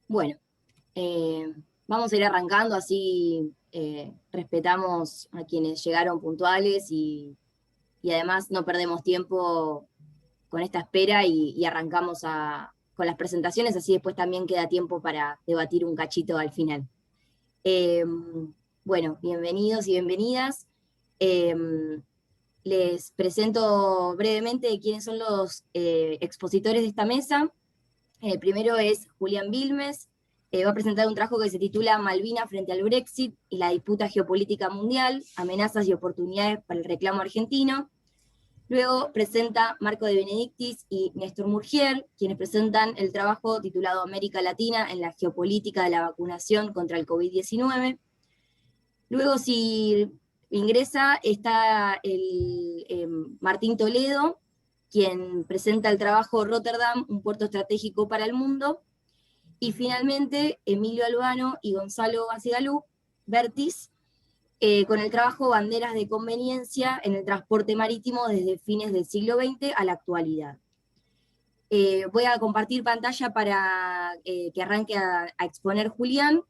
Bueno, vamos a ir arrancando, así respetamos a quienes llegaron puntuales y además no perdemos tiempo con esta espera y arrancamos con las presentaciones, así después también queda tiempo para debatir un cachito al final. Eh, bueno, bienvenidos y bienvenidas. Eh, Les presento brevemente quiénes son los expositores de esta mesa. El primero es Julián Vilmes, va a presentar un trabajo que se titula Malvinas frente al Brexit y la disputa geopolítica mundial, amenazas y oportunidades para el reclamo argentino. Luego presenta Marco de Benedictis y Néstor Murgier, quienes presentan el trabajo titulado América Latina en la geopolítica de la vacunación contra el COVID-19. Luego, si ingresa, está Martín Toledo, quien presenta el trabajo Rotterdam, un puerto estratégico para el mundo. Y finalmente, Emilio Albano y Gonzalo Bacigalú, Vertis, con el trabajo Banderas de Conveniencia en el transporte marítimo desde fines del siglo XX a la actualidad. Voy a compartir pantalla para que arranque a exponer Julián.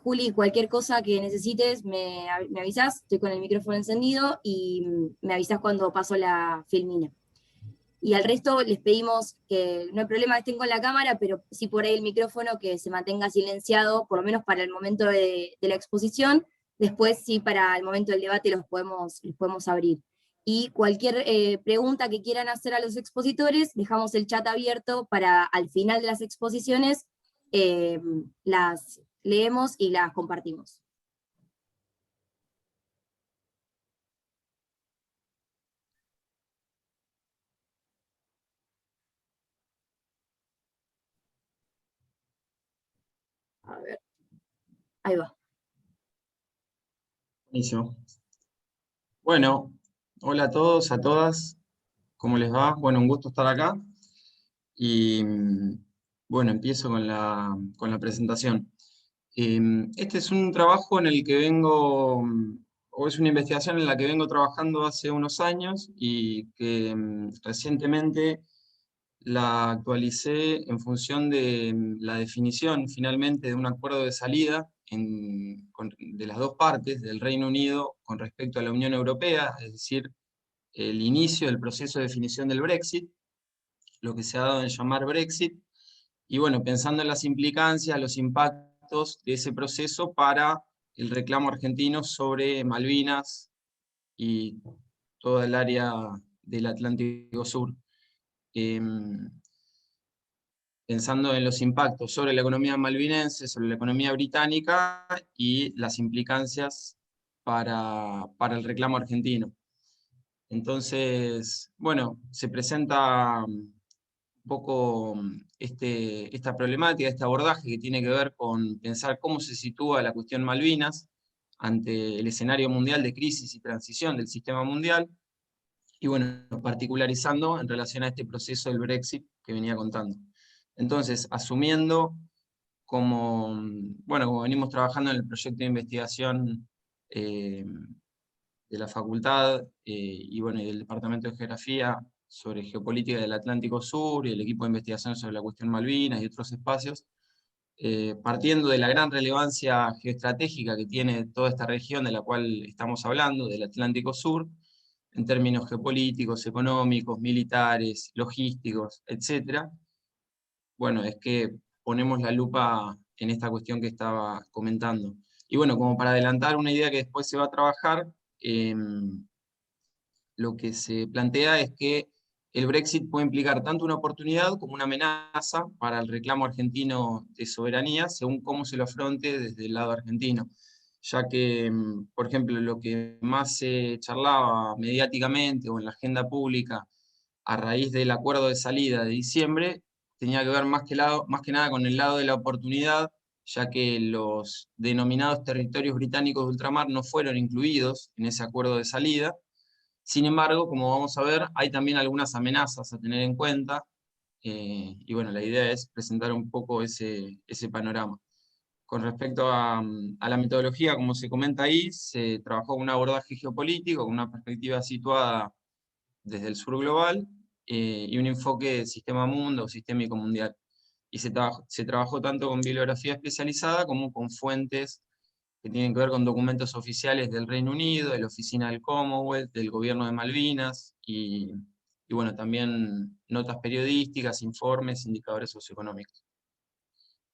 Juli, cualquier cosa que necesites, me avisás, estoy con el micrófono encendido y me avisás cuando paso la filmina. Y al resto les pedimos que no hay problema que estén con la cámara, pero sí por ahí el micrófono que se mantenga silenciado, por lo menos para el momento de la exposición. Después sí, para el momento del debate los podemos abrir. Y cualquier pregunta que quieran hacer a los expositores, dejamos el chat abierto para al final de las exposiciones las leemos y las compartimos. A ver, ahí va. Buenísimo. Bueno, hola a todos, a todas, ¿cómo les va? Bueno, un gusto estar acá. Y bueno, empiezo con la presentación. Este es un trabajo en el que vengo, o es una investigación en la que vengo trabajando hace unos años y que recientemente la actualicé en función de la definición finalmente de un acuerdo de salida de las dos partes, del Reino Unido con respecto a la Unión Europea, es decir, el inicio del proceso de definición del Brexit, lo que se ha dado en llamar Brexit, y bueno, pensando en las implicancias, los impactos de ese proceso para el reclamo argentino sobre Malvinas y toda el área del Atlántico Sur. Pensando en los impactos sobre la economía malvinense, sobre la economía británica y las implicancias para el reclamo argentino. Entonces, bueno, se presenta un poco esta problemática, este abordaje que tiene que ver con pensar cómo se sitúa la cuestión Malvinas ante el escenario mundial de crisis y transición del sistema mundial, y bueno, particularizando en relación a este proceso del Brexit que venía contando. Entonces, asumiendo como, bueno, como venimos trabajando en el proyecto de investigación de la facultad y bueno, y del Departamento de Geografía sobre geopolítica del Atlántico Sur y el equipo de investigación sobre la cuestión Malvinas y otros espacios, partiendo de la gran relevancia geoestratégica que tiene toda esta región de la cual estamos hablando, del Atlántico Sur, en términos geopolíticos, económicos, militares, logísticos, etc. Bueno, es que ponemos la lupa en esta cuestión que estaba comentando. Y bueno, como para adelantar una idea que después se va a trabajar, lo que se plantea es que el Brexit puede implicar tanto una oportunidad como una amenaza para el reclamo argentino de soberanía, según cómo se lo afronte desde el lado argentino. Ya que, por ejemplo, lo que más se charlaba mediáticamente o en la agenda pública a raíz del acuerdo de salida de diciembre tenía que ver más que nada con el lado de la oportunidad, ya que los denominados territorios británicos de ultramar no fueron incluidos en ese acuerdo de salida. Sin embargo, como vamos a ver, hay también algunas amenazas a tener en cuenta, y bueno, la idea es presentar un poco ese panorama. Con respecto a la metodología, como se comenta ahí, se trabajó con un abordaje geopolítico, con una perspectiva situada desde el sur global, y un enfoque de sistema mundo o sistémico mundial. y se trabajó tanto con bibliografía especializada como con fuentes que tienen que ver con documentos oficiales del Reino Unido, de la Oficina del Commonwealth, del Gobierno de Malvinas, y bueno, también notas periodísticas, informes, indicadores socioeconómicos.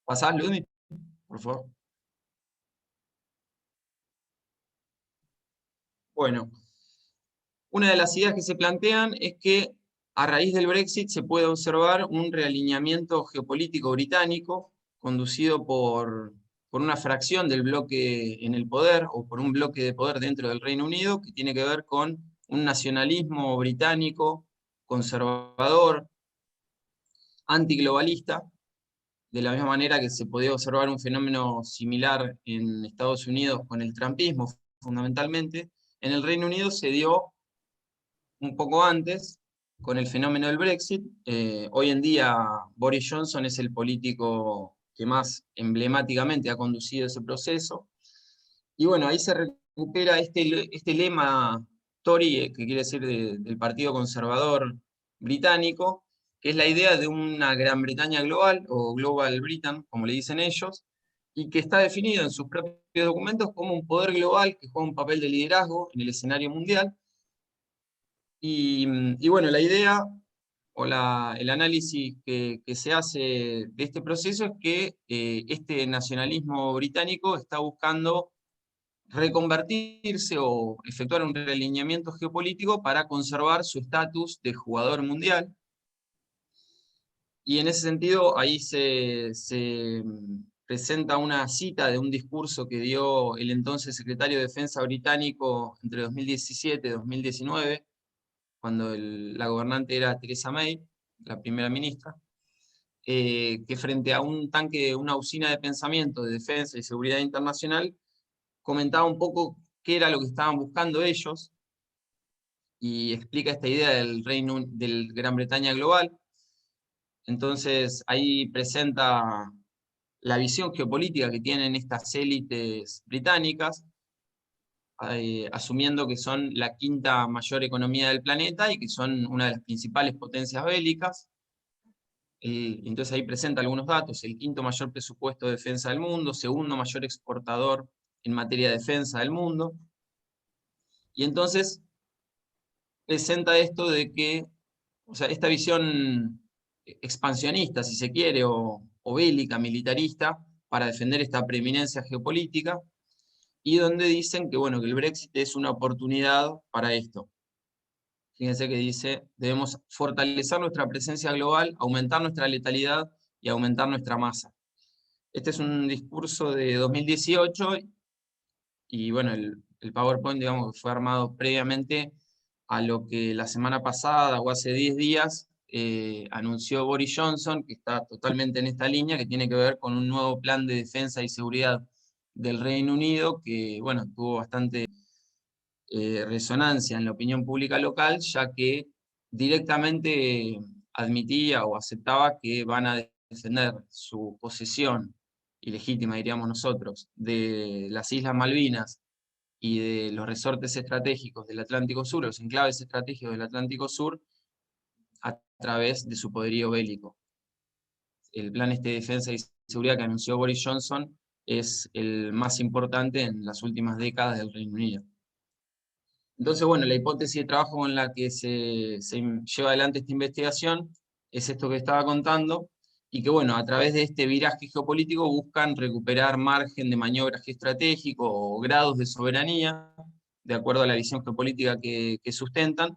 ¿Pasás, Ludmila, por favor? Bueno, una de las ideas que se plantean es que a raíz del Brexit se puede observar un realineamiento geopolítico británico conducido por una fracción del bloque en el poder o por un bloque de poder dentro del Reino Unido que tiene que ver con un nacionalismo británico conservador, antiglobalista, de la misma manera que se podía observar un fenómeno similar en Estados Unidos con el trumpismo fundamentalmente. En el Reino Unido se dio un poco antes, con el fenómeno del Brexit. Hoy en día Boris Johnson es el político que más emblemáticamente ha conducido ese proceso. Y bueno, ahí se recupera este lema Tory, que quiere decir del Partido Conservador Británico, que es la idea de una Gran Bretaña global, o Global Britain, como le dicen ellos, y que está definido en sus propios documentos como un poder global que juega un papel de liderazgo en el escenario mundial. Y bueno, la idea o el análisis que se hace de este proceso es que este nacionalismo británico está buscando reconvertirse o efectuar un realineamiento geopolítico para conservar su estatus de jugador mundial. Y en ese sentido, ahí se presenta una cita de un discurso que dio el entonces secretario de Defensa británico entre 2017 y 2019, cuando la gobernante era Theresa May, la primera ministra, que frente a un tanque, una usina de pensamiento de defensa y seguridad internacional, comentaba un poco qué era lo que estaban buscando ellos, y explica esta idea del Gran Bretaña global. Entonces ahí presenta la visión geopolítica que tienen estas élites británicas, asumiendo que son la quinta mayor economía del planeta y que son una de las principales potencias bélicas. Entonces ahí presenta algunos datos: el quinto mayor presupuesto de defensa del mundo, segundo mayor exportador en materia de defensa del mundo. Y entonces presenta esto de que, o sea, esta visión expansionista, si se quiere, o bélica, militarista, para defender esta preeminencia geopolítica, y donde dicen que, bueno, que el Brexit es una oportunidad para esto. Fíjense que dice: debemos fortalecer nuestra presencia global, aumentar nuestra letalidad y aumentar nuestra masa. Este es un discurso de 2018, y bueno, el PowerPoint, digamos, que fue armado previamente a lo que la semana pasada o hace 10 días anunció Boris Johnson, que está totalmente en esta línea, que tiene que ver con un nuevo plan de defensa y seguridad del Reino Unido, que bueno, tuvo bastante resonancia en la opinión pública local, ya que directamente admitía o aceptaba que van a defender su posesión ilegítima, diríamos nosotros, de las Islas Malvinas y de los resortes estratégicos del Atlántico Sur, los enclaves estratégicos del Atlántico Sur, a través de su poderío bélico. El plan de defensa y seguridad que anunció Boris Johnson es el más importante en las últimas décadas del Reino Unido. Entonces, bueno, la hipótesis de trabajo con la que se lleva adelante esta investigación es esto que estaba contando, y que, bueno, a través de este viraje geopolítico buscan recuperar margen de maniobra estratégico o grados de soberanía, de acuerdo a la visión geopolítica que sustentan,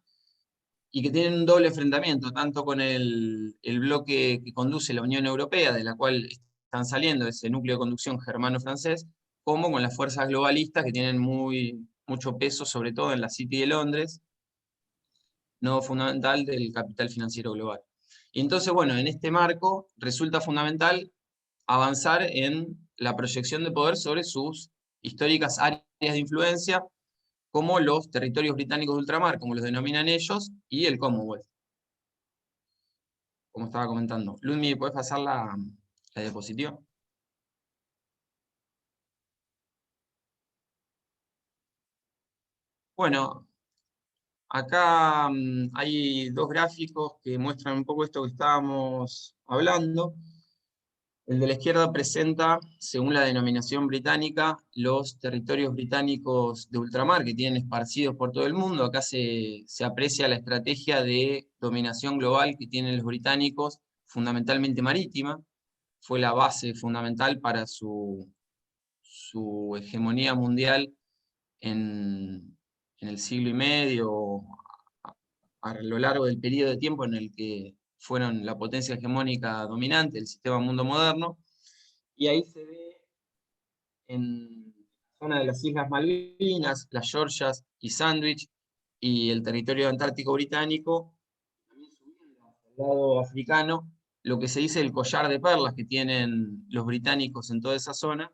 y que tienen un doble enfrentamiento, tanto con el bloque que conduce la Unión Europea, de la cual están saliendo ese núcleo de conducción germano-francés, como con las fuerzas globalistas que tienen mucho peso, sobre todo en la City de Londres, nodo fundamental del capital financiero global. Y entonces, bueno, en este marco resulta fundamental avanzar en la proyección de poder sobre sus históricas áreas de influencia, como los territorios británicos de ultramar, como los denominan ellos, y el Commonwealth, como estaba comentando. Ludmila, ¿puedes pasar la diapositiva? Bueno, acá hay dos gráficos que muestran un poco esto que estábamos hablando. El de la izquierda presenta, según la denominación británica, los territorios británicos de ultramar que tienen esparcidos por todo el mundo. Acá se aprecia la estrategia de dominación global que tienen los británicos, fundamentalmente marítima. Fue la base fundamental para su hegemonía mundial en el siglo y medio, a lo largo del periodo de tiempo en el que fueron la potencia hegemónica dominante del sistema mundo moderno. Y ahí se ve en la zona de las Islas Malvinas, las Georgias y Sandwich, y el territorio antártico británico, también subiendo hacia el lado africano, lo que se dice el collar de perlas que tienen los británicos en toda esa zona,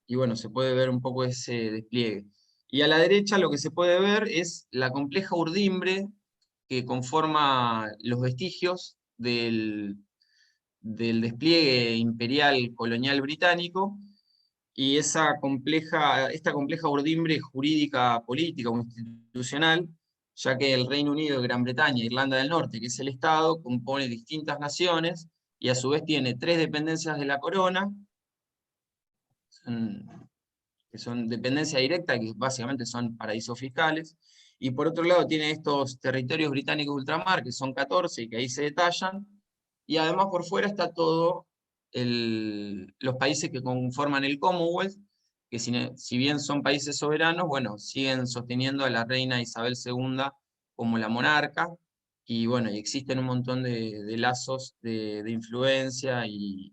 y bueno, se puede ver un poco ese despliegue. Y a la derecha lo que se puede ver es la compleja urdimbre que conforma los vestigios del despliegue imperial colonial británico, y esta compleja urdimbre jurídica, política o institucional, ya que el Reino Unido, Gran Bretaña e Irlanda del Norte, que es el Estado, compone distintas naciones y a su vez tiene 3 dependencias de la corona, que son dependencia directa, que básicamente son paraísos fiscales, y por otro lado tiene estos territorios británicos de ultramar, que son 14 y que ahí se detallan, y además por fuera está todo los países que conforman el Commonwealth, que si bien son países soberanos, bueno, siguen sosteniendo a la reina Isabel II como la monarca, y bueno, y existen un montón de lazos de influencia y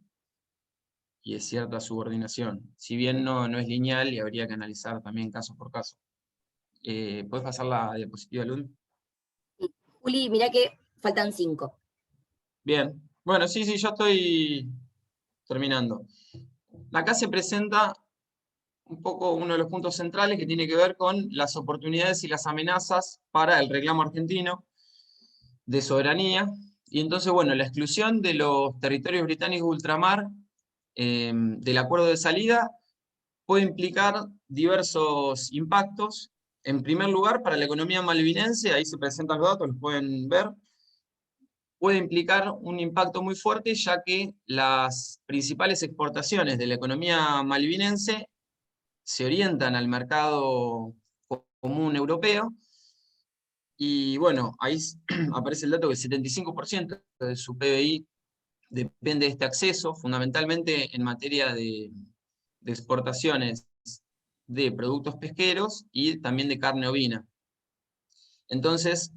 de cierta subordinación. Si bien no es lineal y habría que analizar también caso por caso. ¿Puedes pasar la diapositiva, Luz? Sí. Juli, mirá que faltan 5. Bien. Bueno, sí, ya estoy terminando. Acá se presenta un poco uno de los puntos centrales que tiene que ver con las oportunidades y las amenazas para el reclamo argentino de soberanía. Y entonces, bueno, la exclusión de los territorios británicos de ultramar del acuerdo de salida puede implicar diversos impactos. En primer lugar, para la economía malvinense, ahí se presentan los datos, los pueden ver, puede implicar un impacto muy fuerte, ya que las principales exportaciones de la economía malvinense se orientan al mercado común europeo, y bueno, ahí aparece el dato que el 75% de su PBI depende de este acceso, fundamentalmente en materia de exportaciones de productos pesqueros y también de carne ovina. Entonces,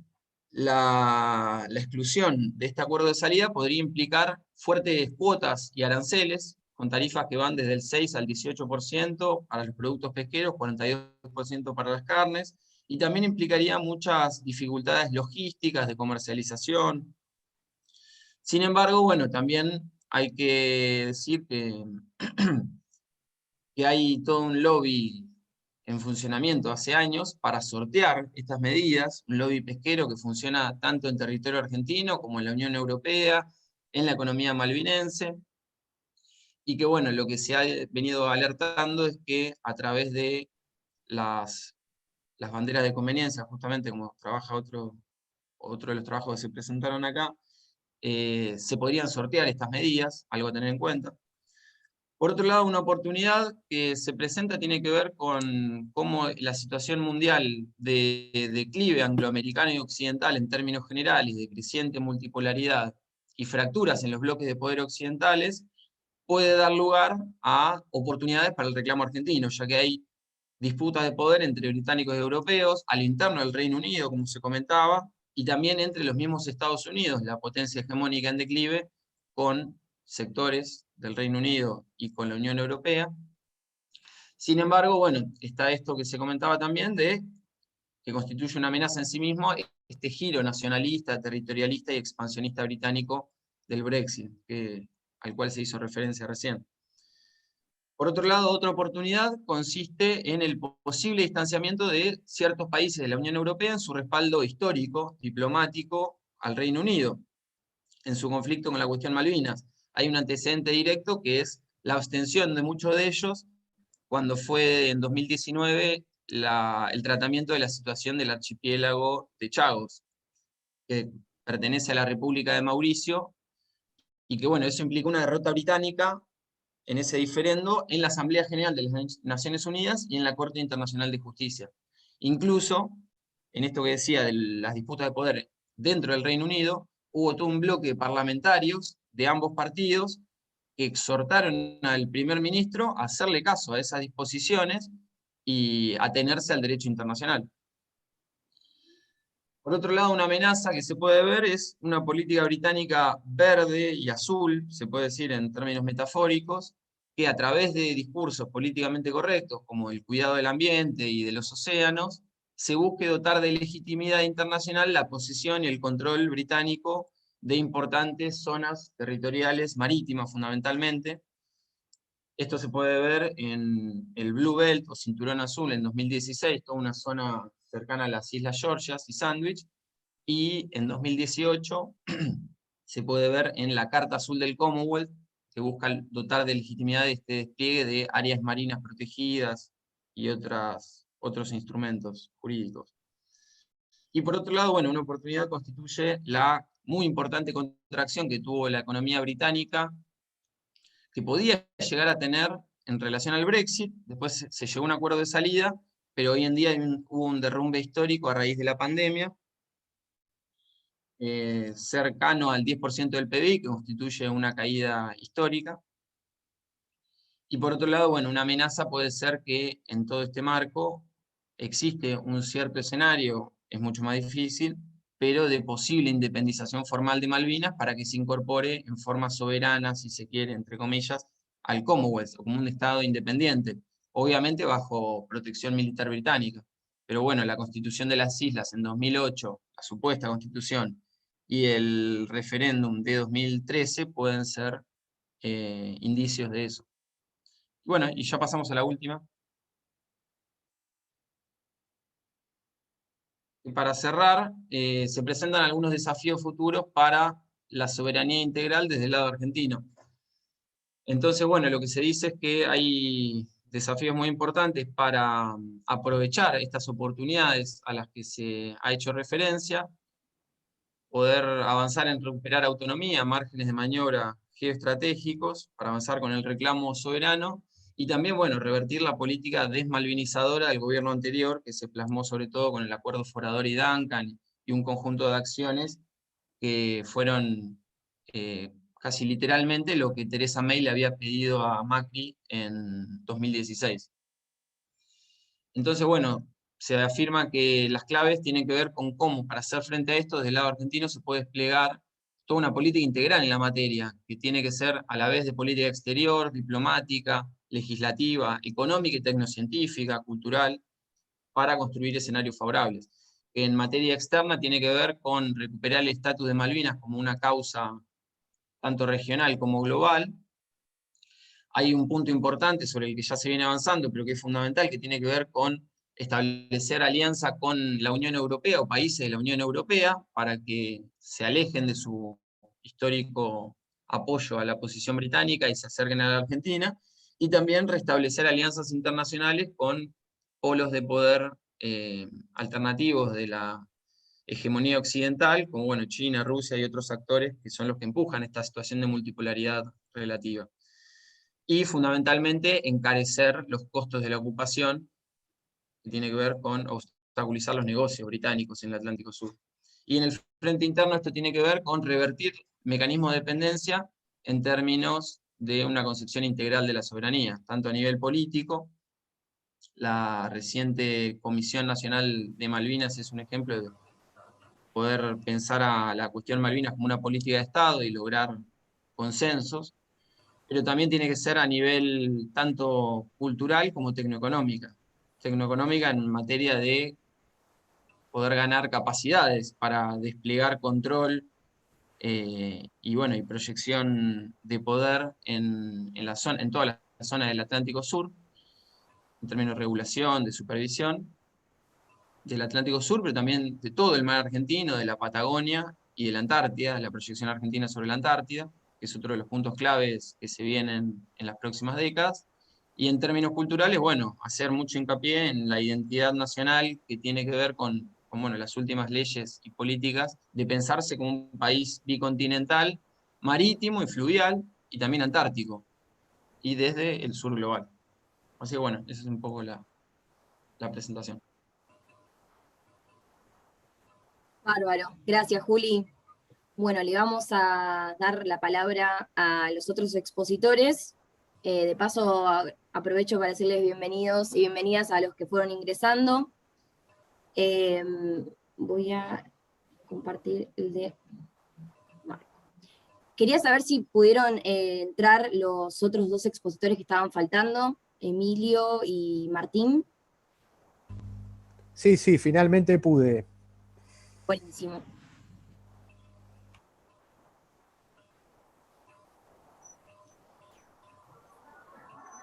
la exclusión de este acuerdo de salida podría implicar fuertes cuotas y aranceles, con tarifas que van desde el 6 al 18% para los productos pesqueros, 42% para las carnes, y también implicaría muchas dificultades logísticas de comercialización. Sin embargo, bueno, también hay que decir que hay todo un lobby en funcionamiento hace años para sortear estas medidas, un lobby pesquero que funciona tanto en territorio argentino como en la Unión Europea, en la economía malvinense, y que bueno, lo que se ha venido alertando es que a través de las banderas de conveniencia, justamente como trabaja otro de los trabajos que se presentaron acá, se podrían sortear estas medidas, algo a tener en cuenta. Por otro lado, una oportunidad que se presenta tiene que ver con cómo la situación mundial de declive angloamericano y occidental en términos generales, de creciente multipolaridad y fracturas en los bloques de poder occidentales, puede dar lugar a oportunidades para el reclamo argentino, ya que hay disputas de poder entre británicos y europeos, al interno del Reino Unido, como se comentaba, y también entre los mismos Estados Unidos, la potencia hegemónica en declive, con sectores del Reino Unido y con la Unión Europea. Sin embargo, bueno, está esto que se comentaba también de que constituye una amenaza en sí mismo, este giro nacionalista, territorialista y expansionista británico del Brexit, al cual se hizo referencia recién. Por otro lado, otra oportunidad consiste en el posible distanciamiento de ciertos países de la Unión Europea en su respaldo histórico, diplomático, al Reino Unido, en su conflicto con la cuestión Malvinas. Hay un antecedente directo que es la abstención de muchos de ellos cuando fue en 2019 el tratamiento de la situación del archipiélago de Chagos, que pertenece a la República de Mauricio, y que bueno, eso implica una derrota británica en ese diferendo en la Asamblea General de las Naciones Unidas y en la Corte Internacional de Justicia. Incluso, en esto que decía de las disputas de poder dentro del Reino Unido, hubo todo un bloque de parlamentarios de ambos partidos que exhortaron al primer ministro a hacerle caso a esas disposiciones y atenerse al derecho internacional. Por otro lado, una amenaza que se puede ver es una política británica verde y azul, se puede decir en términos metafóricos, que a través de discursos políticamente correctos, como el cuidado del ambiente y de los océanos, se busque dotar de legitimidad internacional la posesión y el control británico de importantes zonas territoriales marítimas fundamentalmente. Esto se puede ver en el Blue Belt o Cinturón Azul en 2016, toda una zona cercana a las Islas Georgias y Sandwich, y en 2018 se puede ver en la Carta Azul del Commonwealth, que busca dotar de legitimidad de este despliegue de áreas marinas protegidas y otros instrumentos jurídicos. Y por otro lado, bueno, una oportunidad constituye la muy importante contracción que tuvo la economía británica, que podía llegar a tener en relación al Brexit. Después se llegó a un acuerdo de salida, pero hoy en día hubo un derrumbe histórico a raíz de la pandemia, cercano al 10% del PBI, que constituye una caída histórica. Y por otro lado, bueno, una amenaza puede ser que en todo este marco existe un cierto escenario, es mucho más difícil, pero de posible independización formal de Malvinas para que se incorpore en forma soberana, si se quiere, entre comillas, al Commonwealth, como un Estado independiente, obviamente bajo protección militar británica. Pero bueno, la Constitución de las Islas en 2008, la supuesta Constitución, y el referéndum de 2013 pueden ser indicios de eso. Bueno, y ya pasamos a la última. Y para cerrar, se presentan algunos desafíos futuros para la soberanía integral desde el lado argentino. Entonces, bueno, lo que se dice es que hay desafíos muy importantes para aprovechar estas oportunidades a las que se ha hecho referencia, poder avanzar en recuperar autonomía, márgenes de maniobra geoestratégicos, para avanzar con el reclamo soberano, y también, bueno, revertir la política desmalvinizadora del gobierno anterior, que se plasmó sobre todo con el acuerdo Forador y Duncan, y un conjunto de acciones que fueron casi literalmente lo que Theresa May le había pedido a Macri en 2016. Entonces, bueno, se afirma que las claves tienen que ver con cómo, para hacer frente a esto, desde el lado argentino se puede desplegar toda una política integral en la materia, que tiene que ser a la vez de política exterior, diplomática, legislativa, económica y tecnocientífica, cultural, para construir escenarios favorables. En materia externa tiene que ver con recuperar el estatus de Malvinas como una causa tanto regional como global. Hay un punto importante sobre el que ya se viene avanzando, pero que es fundamental, que tiene que ver con establecer alianza con la Unión Europea o países de la Unión Europea para que se alejen de su histórico apoyo a la posición británica y se acerquen a la Argentina, y también restablecer alianzas internacionales con polos de poder alternativos de la hegemonía occidental, como bueno, China, Rusia y otros actores que son los que empujan esta situación de multipolaridad relativa. Y fundamentalmente encarecer los costos de la ocupación, que tiene que ver con obstaculizar los negocios británicos en el Atlántico Sur. Y en el frente interno esto tiene que ver con revertir mecanismos de dependencia en términos de una concepción integral de la soberanía, tanto a nivel político. La reciente Comisión Nacional de Malvinas es un ejemplo de poder pensar a la cuestión Malvinas como una política de Estado y lograr consensos, pero también tiene que ser a nivel tanto cultural como tecnoeconómica. Tecnoeconómica en materia de poder ganar capacidades para desplegar control y, bueno, y proyección de poder en toda la zona del Atlántico Sur, en términos de regulación, de supervisión del Atlántico Sur, pero también de todo el mar argentino, de la Patagonia y de la Antártida, la proyección argentina sobre la Antártida, que es otro de los puntos claves que se vienen en las próximas décadas. Y en términos culturales, bueno, hacer mucho hincapié en la identidad nacional que tiene que ver con bueno, las últimas leyes y políticas de pensarse como un país bicontinental marítimo y fluvial, y también antártico, y desde el sur global. Así que bueno, esa es un poco la presentación. Bárbaro. Gracias, Juli. Bueno, le vamos a dar la palabra a los otros expositores. De paso, aprovecho para decirles bienvenidos y bienvenidas a los que fueron ingresando. Voy a compartir el de Marco. Quería saber si pudieron entrar los otros dos expositores que estaban faltando, Emilio y Martín. Sí, finalmente pude. Buenísimo.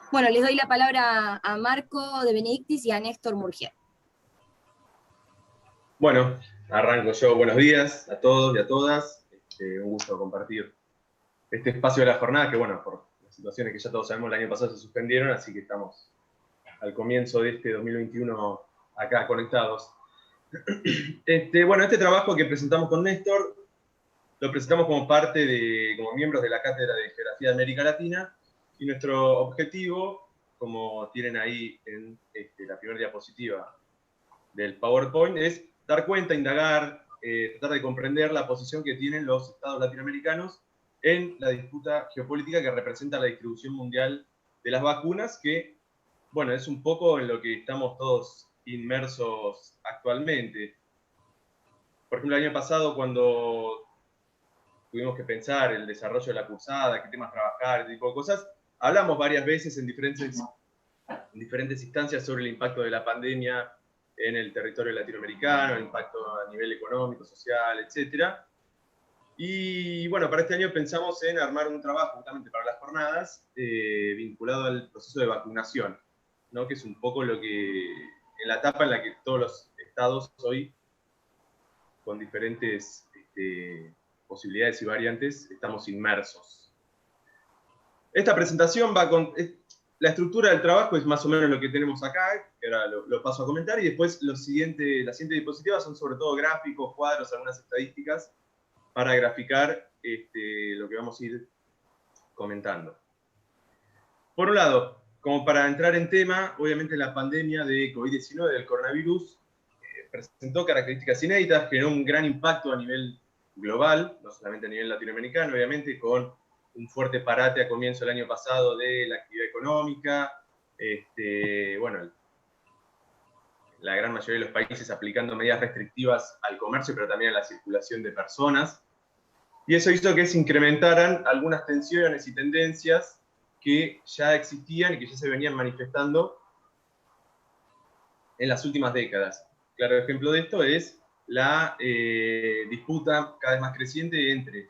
Bueno, les doy la palabra a Marco de Benedictis y a Néstor Murgier. Bueno, arranco yo. Buenos días a todos y a todas. Un gusto compartir este espacio de la jornada, que bueno, por las situaciones que ya todos sabemos, el año pasado se suspendieron, así que estamos al comienzo de este 2021 acá conectados. Bueno, este trabajo que presentamos con Néstor, lo presentamos como miembros de la Cátedra de Geografía de América Latina, y nuestro objetivo, como tienen ahí en la primera diapositiva del PowerPoint, es dar cuenta, indagar, tratar de comprender la posición que tienen los estados latinoamericanos en la disputa geopolítica que representa la distribución mundial de las vacunas, que, bueno, es un poco en lo que estamos todos inmersos actualmente. Por ejemplo, el año pasado, cuando tuvimos que pensar el desarrollo de la cursada, qué temas trabajar, este tipo de cosas, hablamos varias veces en diferentes instancias sobre el impacto de la pandemia en el territorio latinoamericano, el impacto a nivel económico, social, etc. Y bueno, para este año pensamos en armar un trabajo justamente para las jornadas vinculado al proceso de vacunación, ¿no? Que es un poco lo que, en la etapa en la que todos los estados hoy, con diferentes posibilidades y variantes, estamos inmersos. Esta presentación va con... La estructura del trabajo es más o menos lo que tenemos acá, que ahora lo paso a comentar, y después las siguientes diapositivas son sobre todo gráficos, cuadros, algunas estadísticas, para graficar lo que vamos a ir comentando. Por un lado, como para entrar en tema, obviamente la pandemia de COVID-19, del coronavirus, presentó características inéditas, generó un gran impacto a nivel global, no solamente a nivel latinoamericano, obviamente, con un fuerte parate a comienzo del año pasado de la actividad económica, bueno, la gran mayoría de los países aplicando medidas restrictivas al comercio, pero también a la circulación de personas. Y eso hizo que se incrementaran algunas tensiones y tendencias que ya existían y que ya se venían manifestando en las últimas décadas. Claro ejemplo de esto es la disputa cada vez más creciente entre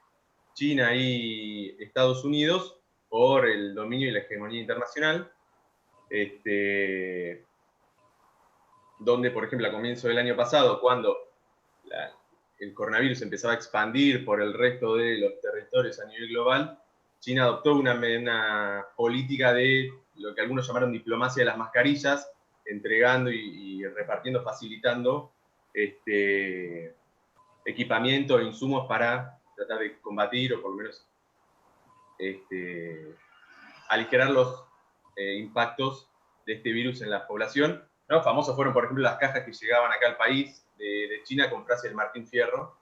China y Estados Unidos por el dominio y la hegemonía internacional, donde, por ejemplo, a comienzo del año pasado, cuando el coronavirus empezaba a expandir por el resto de los territorios a nivel global, China adoptó una política de lo que algunos llamaron diplomacia de las mascarillas, entregando y repartiendo, facilitando equipamiento e insumos para tratar de combatir o por lo menos aligerar los impactos de este virus en la población, ¿no? Famosos fueron, por ejemplo, las cajas que llegaban acá al país de China con frase del Martín Fierro,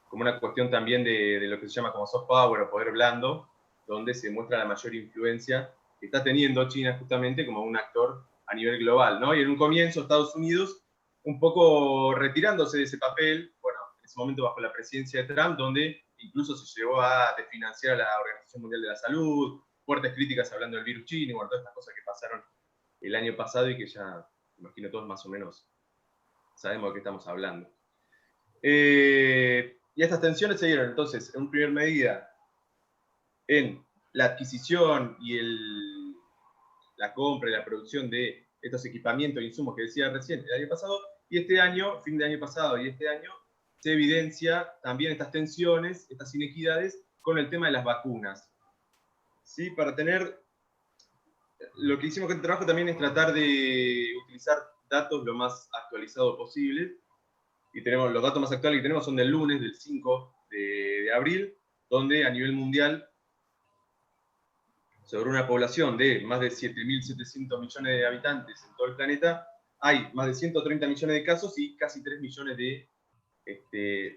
como una cuestión también de lo que se llama como soft power o poder blando, donde se muestra la mayor influencia que está teniendo China justamente como un actor a nivel global, ¿no? Y en un comienzo Estados Unidos un poco retirándose de ese papel, bueno, en ese momento bajo la presidencia de Trump, donde incluso se llevó a desfinanciar a la Organización Mundial de la Salud, fuertes críticas hablando del virus chino, y bueno, todas estas cosas que pasaron el año pasado y que ya, imagino todos más o menos sabemos de qué estamos hablando. Y estas tensiones se dieron entonces, en primera medida, en la adquisición y la compra y la producción de estos equipamientos e insumos que decía recién el año pasado, y este año, fin de año pasado y este año, se evidencia también estas tensiones, estas inequidades, con el tema de las vacunas. ¿Sí? Para tener... Lo que hicimos con este trabajo también es tratar de utilizar datos lo más actualizados posible, y tenemos los datos más actuales que tenemos son del lunes, del 5 de abril, donde a nivel mundial, sobre una población de más de 7.700 millones de habitantes en todo el planeta, hay más de 130 millones de casos y casi 3 millones de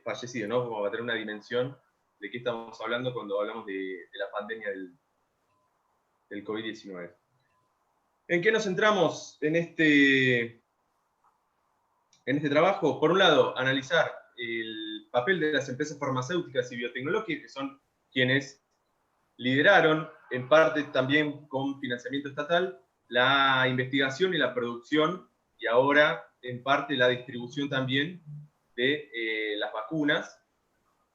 fallecidos, ¿no? Como va a tener una dimensión de qué estamos hablando cuando hablamos de la pandemia del COVID-19. ¿En qué nos centramos en este trabajo? Por un lado, analizar el papel de las empresas farmacéuticas y biotecnológicas, que son quienes lideraron, en parte también con financiamiento estatal, la investigación y la producción, y ahora en parte la distribución también de las vacunas,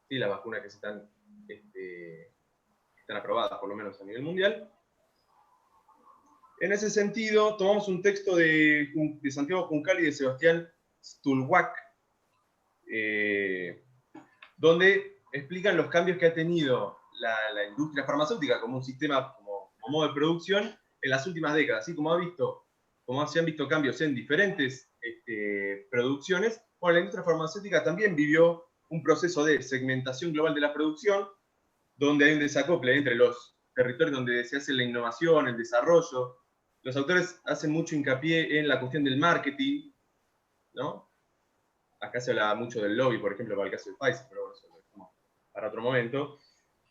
¿sí? Las vacunas que están aprobadas por lo menos a nivel mundial. En ese sentido, tomamos un texto de Santiago Juncal y de Sebastián Stulwak, donde explican los cambios que ha tenido la industria farmacéutica como un sistema, como modo de producción en las últimas décadas, así como se han visto cambios en diferentes producciones. Bueno, la industria farmacéutica también vivió un proceso de segmentación global de la producción, donde hay un desacople entre los territorios donde se hace la innovación, el desarrollo. Los autores hacen mucho hincapié en la cuestión del marketing, ¿no? Acá se habla mucho del lobby, por ejemplo, para el caso de Pfizer, pero bueno, eso lo dejamos para otro momento.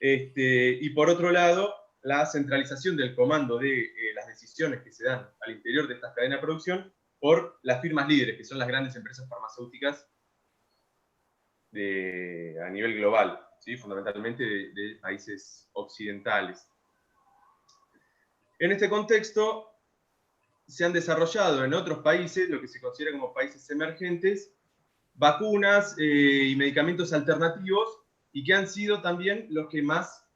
Y por otro lado, la centralización del comando de las decisiones que se dan al interior de estas cadenas de producción por las firmas líderes, que son las grandes empresas farmacéuticas a nivel global, ¿sí? Fundamentalmente de países occidentales. En este contexto, se han desarrollado en otros países, lo que se considera como países emergentes, vacunas y medicamentos alternativos, y que han sido también los que más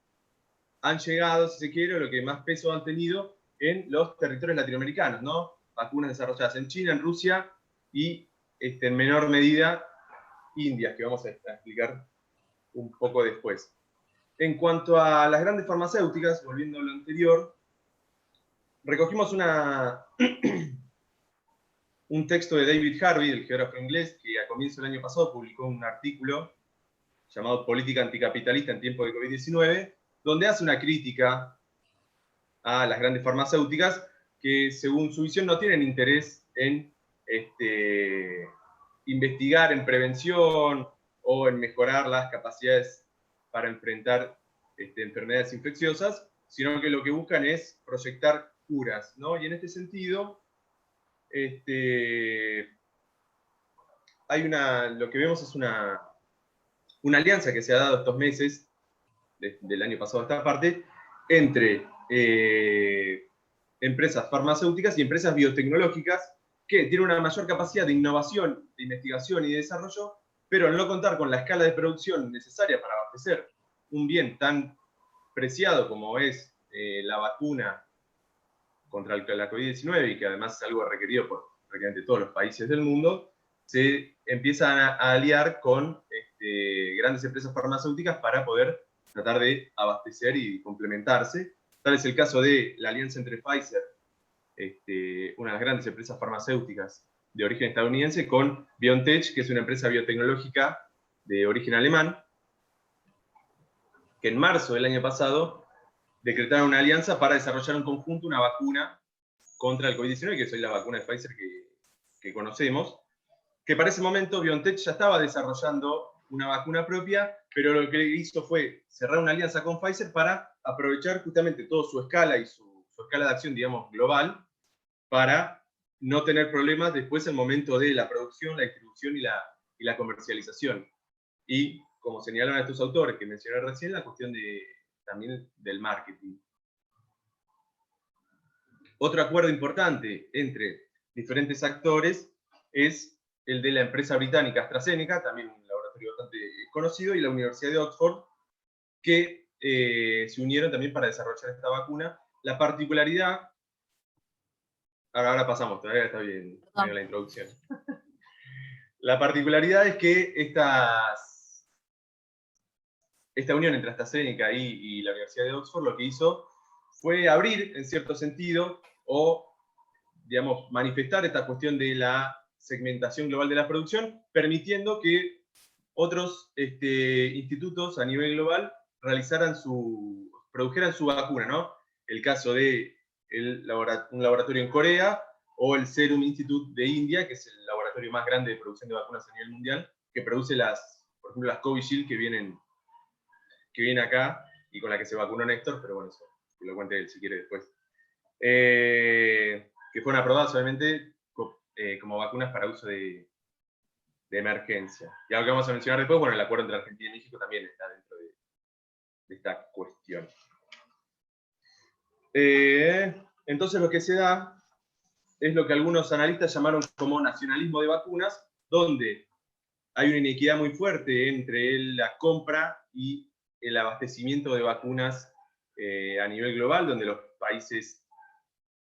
han llegado, si se quiere, o lo que más peso han tenido en los territorios latinoamericanos, ¿no? Vacunas desarrolladas en China, en Rusia y en menor medida India, que vamos a explicar un poco después. En cuanto a las grandes farmacéuticas, volviendo a lo anterior, recogimos un texto de David Harvey, el geógrafo inglés, que a comienzo del año pasado publicó un artículo llamado Política Anticapitalista en tiempo de COVID-19, donde hace una crítica a las grandes farmacéuticas que, según su visión, no tienen interés en investigar en prevención o en mejorar las capacidades para enfrentar enfermedades infecciosas, sino que lo que buscan es proyectar curas, ¿no? Y en este sentido, lo que vemos es una alianza que se ha dado estos meses, del año pasado a esta parte, entre empresas farmacéuticas y empresas biotecnológicas que tienen una mayor capacidad de innovación, de investigación y de desarrollo, pero al no contar con la escala de producción necesaria para abastecer un bien tan preciado como es la vacuna contra la COVID-19, y que además es algo requerido por prácticamente todos los países del mundo, se empiezan a aliar con grandes empresas farmacéuticas para poder tratar de abastecer y complementarse. Tal es el caso de la alianza entre Pfizer, una de las grandes empresas farmacéuticas de origen estadounidense, con BioNTech, que es una empresa biotecnológica de origen alemán, que en marzo del año pasado decretaron una alianza para desarrollar en conjunto una vacuna contra el COVID-19, que es la vacuna de Pfizer que conocemos, que para ese momento BioNTech ya estaba desarrollando una vacuna propia, pero lo que hizo fue cerrar una alianza con Pfizer para aprovechar justamente toda su escala y su escala de acción, digamos, global, para no tener problemas después en el momento de la producción, la distribución y la comercialización. Y, como señalaron estos autores que mencioné recién, la cuestión también del marketing. Otro acuerdo importante entre diferentes actores es el de la empresa británica AstraZeneca, también un laboratorio bastante conocido, y la Universidad de Oxford, que se unieron también para desarrollar esta vacuna. La particularidad, ahora pasamos, todavía está bien la introducción. La particularidad es que esta unión entre AstraZeneca y la Universidad de Oxford lo que hizo fue abrir, en cierto sentido, o, digamos, manifestar esta cuestión de la segmentación global de la producción, permitiendo que otros institutos a nivel global produjeran su vacuna, ¿no? El caso de un laboratorio en Corea, o el Serum Institute de India, que es el laboratorio más grande de producción de vacunas a nivel mundial, que produce por ejemplo, las Covishield que vienen acá, y con la que se vacunó Néstor, pero bueno, eso que lo cuente él si quiere después. Que fueron aprobadas solamente como vacunas para uso de emergencia. Y algo que vamos a mencionar después, bueno, el acuerdo entre Argentina y México también está dentro de esta cuestión. Entonces lo que se da es lo que algunos analistas llamaron como nacionalismo de vacunas, donde hay una inequidad muy fuerte entre la compra y el abastecimiento de vacunas a nivel global, donde los países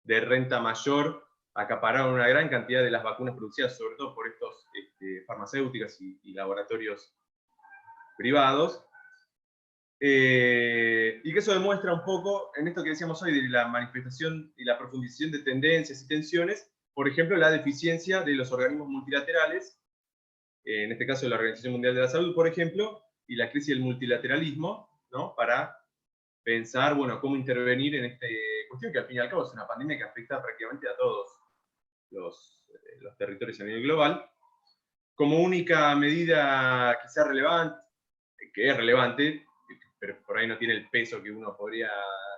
de renta mayor acapararon una gran cantidad de las vacunas producidas, sobre todo por estos farmacéuticas y laboratorios privados. Y que eso demuestra un poco, en esto que decíamos hoy, de la manifestación y la profundización de tendencias y tensiones, por ejemplo, la deficiencia de los organismos multilaterales, en este caso la Organización Mundial de la Salud, por ejemplo, y la crisis del multilateralismo, ¿no? Para pensar, bueno, cómo intervenir en esta cuestión, que al fin y al cabo es una pandemia que afecta prácticamente a todos los territorios a nivel global. Como única medida que sea relevante, que es relevante, pero por ahí no tiene el peso que uno podría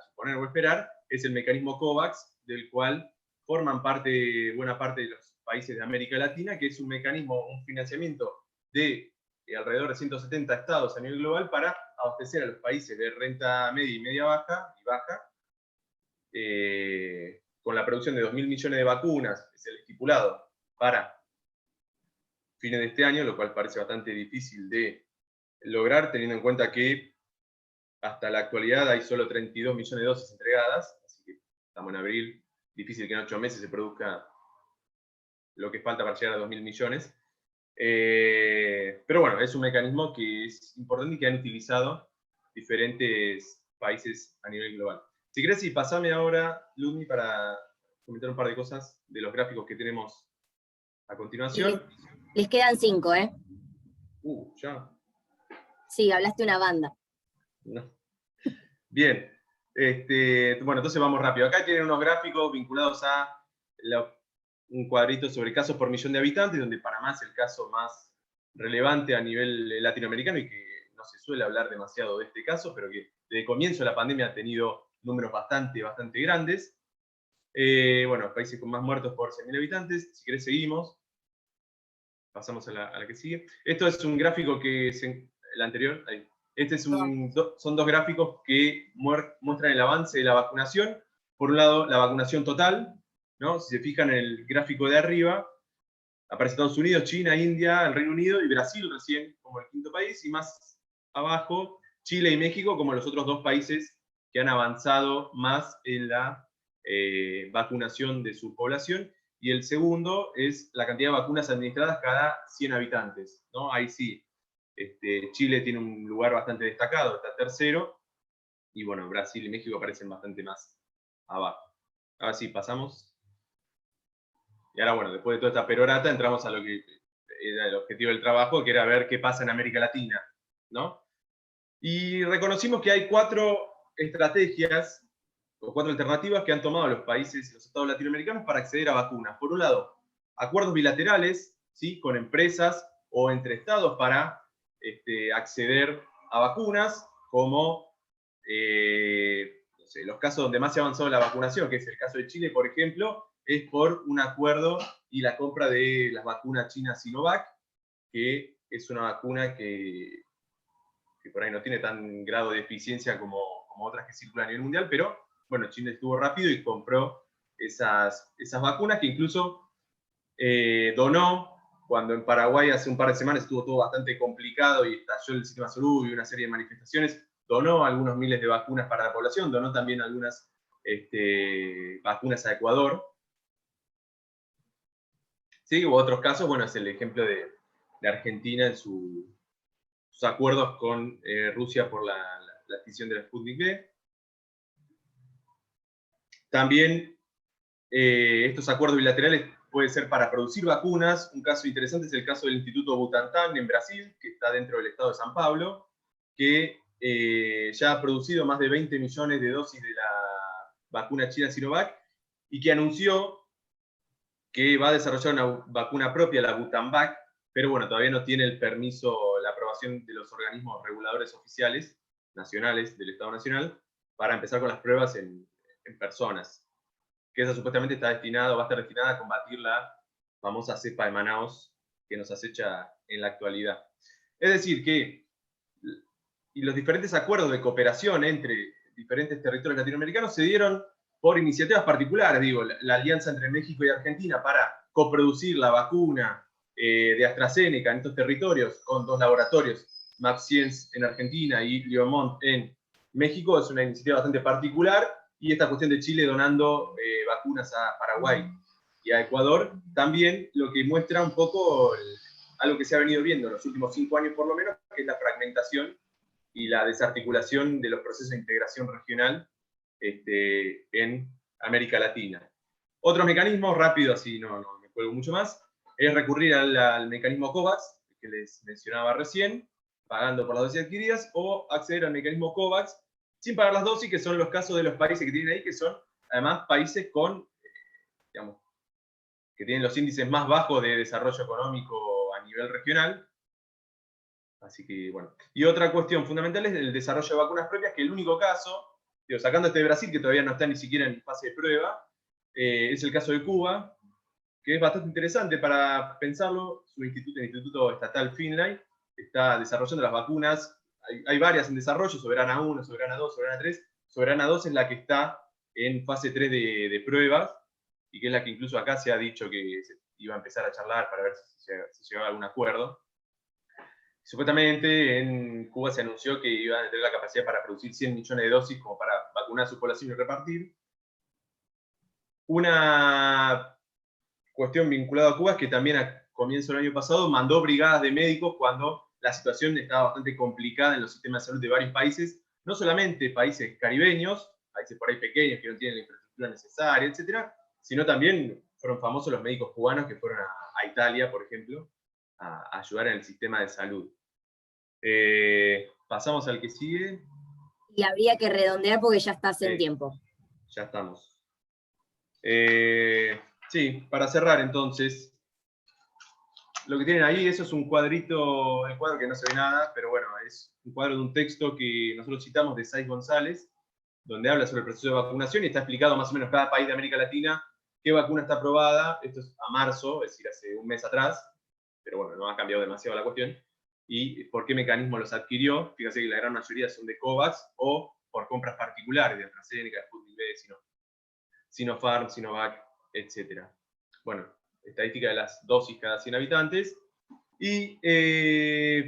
suponer o esperar, es el mecanismo COVAX, del cual forman buena parte de los países de América Latina, que es un mecanismo, un financiamiento de alrededor de 170 estados a nivel global para abastecer a los países de renta media y media baja, con la producción de 2.000 millones de vacunas, es el estipulado, para fines de este año, lo cual parece bastante difícil de lograr, teniendo en cuenta que hasta la actualidad hay solo 32 millones de dosis entregadas, así que estamos en abril, difícil que en 8 meses se produzca lo que falta para llegar a 2.000 millones. Pero bueno, es un mecanismo que es importante y que han utilizado diferentes países a nivel global. Si querés, sí, pasame ahora, Lumi, para comentar un par de cosas de los gráficos que tenemos a continuación. Les quedan 5, ¿eh? Ya. Sí, hablaste una banda. No. Bien. Bueno, entonces vamos rápido. Acá tienen unos gráficos vinculados a un cuadrito sobre casos por millón de habitantes, donde Panamá es el caso más relevante a nivel latinoamericano y que no se suele hablar demasiado de este caso, pero que desde el comienzo de la pandemia ha tenido números bastante grandes. Bueno, países con más muertos por 100.000 habitantes. Si querés seguimos. Pasamos a la que sigue. Esto es un gráfico que el anterior, ahí. Son dos gráficos que muestran el avance de la vacunación. Por un lado, la vacunación total, ¿no? Si se fijan en el gráfico de arriba, aparece Estados Unidos, China, India, el Reino Unido y Brasil recién como el quinto país, y más abajo Chile y México como los otros dos países que han avanzado más en la vacunación de su población. Y el segundo es la cantidad de vacunas administradas cada 100 habitantes, ¿no? Ahí sí, Chile tiene un lugar bastante destacado, está tercero, y bueno, Brasil y México aparecen bastante más abajo. Ahora sí, pasamos. Y ahora, bueno, después de toda esta perorata, entramos a lo que era el objetivo del trabajo, que era ver qué pasa en América Latina, ¿no? Y reconocimos que hay 4 estrategias o 4 alternativas que han tomado los países y los estados latinoamericanos para acceder a vacunas. Por un lado, acuerdos bilaterales, ¿sí? Con empresas o entre estados para acceder a vacunas, como no sé, los casos donde más se ha avanzado la vacunación, que es el caso de Chile, por ejemplo, es por un acuerdo y la compra de las vacunas chinas Sinovac, que es una vacuna que por ahí no tiene tan grado de eficiencia como otras que circulan a nivel mundial, pero bueno, Chile estuvo rápido y compró esas vacunas, que incluso donó, cuando en Paraguay hace un par de semanas estuvo todo bastante complicado y estalló el sistema de salud y una serie de manifestaciones, donó algunos miles de vacunas para la población, donó también algunas vacunas a Ecuador. Sí, hubo otros casos, bueno, es el ejemplo de Argentina en sus acuerdos con Rusia por la adquisición de la Sputnik V. También estos acuerdos bilaterales pueden ser para producir vacunas. Un caso interesante es el caso del Instituto Butantan en Brasil, que está dentro del estado de San Pablo, que ya ha producido más de 20 millones de dosis de la vacuna china Sinovac y que anunció que va a desarrollar una vacuna propia, la Butanvac, pero bueno, todavía no tiene el permiso, la aprobación de los organismos reguladores oficiales nacionales del Estado Nacional para empezar con las pruebas en personas. Que esa supuestamente va a estar destinada a combatir la famosa cepa de Manaos que nos acecha en la actualidad. Es decir, que los diferentes acuerdos de cooperación entre diferentes territorios latinoamericanos se dieron por iniciativas particulares, digo, la alianza entre México y Argentina para coproducir la vacuna de AstraZeneca en estos territorios con 2 laboratorios, MabScience en Argentina y Liomont en México, es una iniciativa bastante particular, y esta cuestión de Chile donando vacunas a Paraguay y a Ecuador, también lo que muestra un poco algo que se ha venido viendo en los últimos 5 años por lo menos, que es la fragmentación y la desarticulación de los procesos de integración regional en América Latina. Otros mecanismos, rápido, así no me cuelgo mucho más, es recurrir al mecanismo COVAX, que les mencionaba recién, pagando por las dosis adquiridas, o acceder al mecanismo COVAX sin pagar las dosis, que son los casos de los países que tienen ahí, que son además países con, digamos, que tienen los índices más bajos de desarrollo económico a nivel regional. Así que, bueno. Y otra cuestión fundamental es el desarrollo de vacunas propias, que el único caso, digo, sacando este de Brasil, que todavía no está ni siquiera en fase de prueba, es el caso de Cuba, que es bastante interesante para pensarlo. El Instituto Estatal Finlay está desarrollando las vacunas. Hay varias en desarrollo, Soberana 1, Soberana 2, Soberana 3. Soberana 2 es la que está en fase 3 de pruebas, y que es la que incluso acá se ha dicho que se iba a empezar a charlar para ver si llegaba a algún acuerdo. Supuestamente en Cuba se anunció que iban a tener la capacidad para producir 100 millones de dosis como para vacunar a su población y repartir. Una cuestión vinculada a Cuba es que también a comienzo del año pasado mandó brigadas de médicos cuando la situación estaba bastante complicada en los sistemas de salud de varios países, no solamente países caribeños, países por ahí pequeños que no tienen la infraestructura necesaria, etcétera, sino también fueron famosos los médicos cubanos que fueron a Italia, por ejemplo, a ayudar en el sistema de salud. Pasamos al que sigue. Y habría que redondear porque ya estás en Sí, tiempo. ya estamos. Sí, para cerrar entonces, lo que tienen ahí, eso es un cuadrito, el cuadro que no se ve nada, pero bueno, es un cuadro de un texto que nosotros citamos de Saiz González, donde habla sobre el proceso de vacunación y está explicado más o menos cada país de América Latina qué vacuna está aprobada. Esto es a marzo, es decir, hace un mes atrás, pero bueno, no ha cambiado demasiado la cuestión. Y por qué mecanismo los adquirió. Fíjense que la gran mayoría son de COVAX o por compras particulares de AstraZeneca, de Sputnik V, Sinopharm, Sinovac, etc. Bueno, estadística de las dosis cada 100 habitantes. Y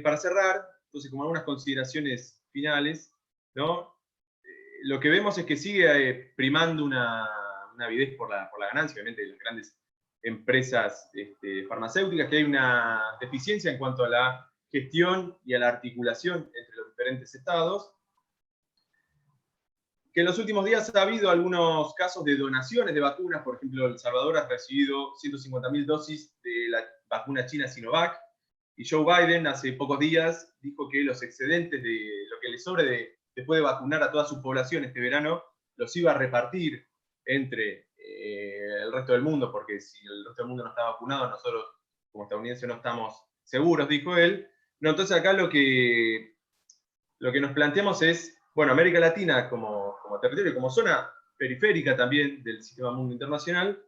para cerrar, entonces, como algunas consideraciones finales, ¿no? Lo que vemos es que sigue primando una avidez por la ganancia, obviamente, de las grandes empresas farmacéuticas, que hay una deficiencia en cuanto a la gestión y a la articulación entre los diferentes estados. Que en los últimos días ha habido algunos casos de donaciones de vacunas. Por ejemplo, El Salvador ha recibido 150.000 dosis de la vacuna china Sinovac, y Joe Biden hace pocos días dijo que los excedentes de lo que le sobre después de vacunar a toda su población este verano los iba a repartir entre el resto del mundo, porque si el resto del mundo no está vacunado, nosotros como estadounidenses no estamos seguros, dijo él. No, entonces acá lo que nos planteamos es, bueno, América Latina como territorio, como zona periférica también del sistema mundo internacional,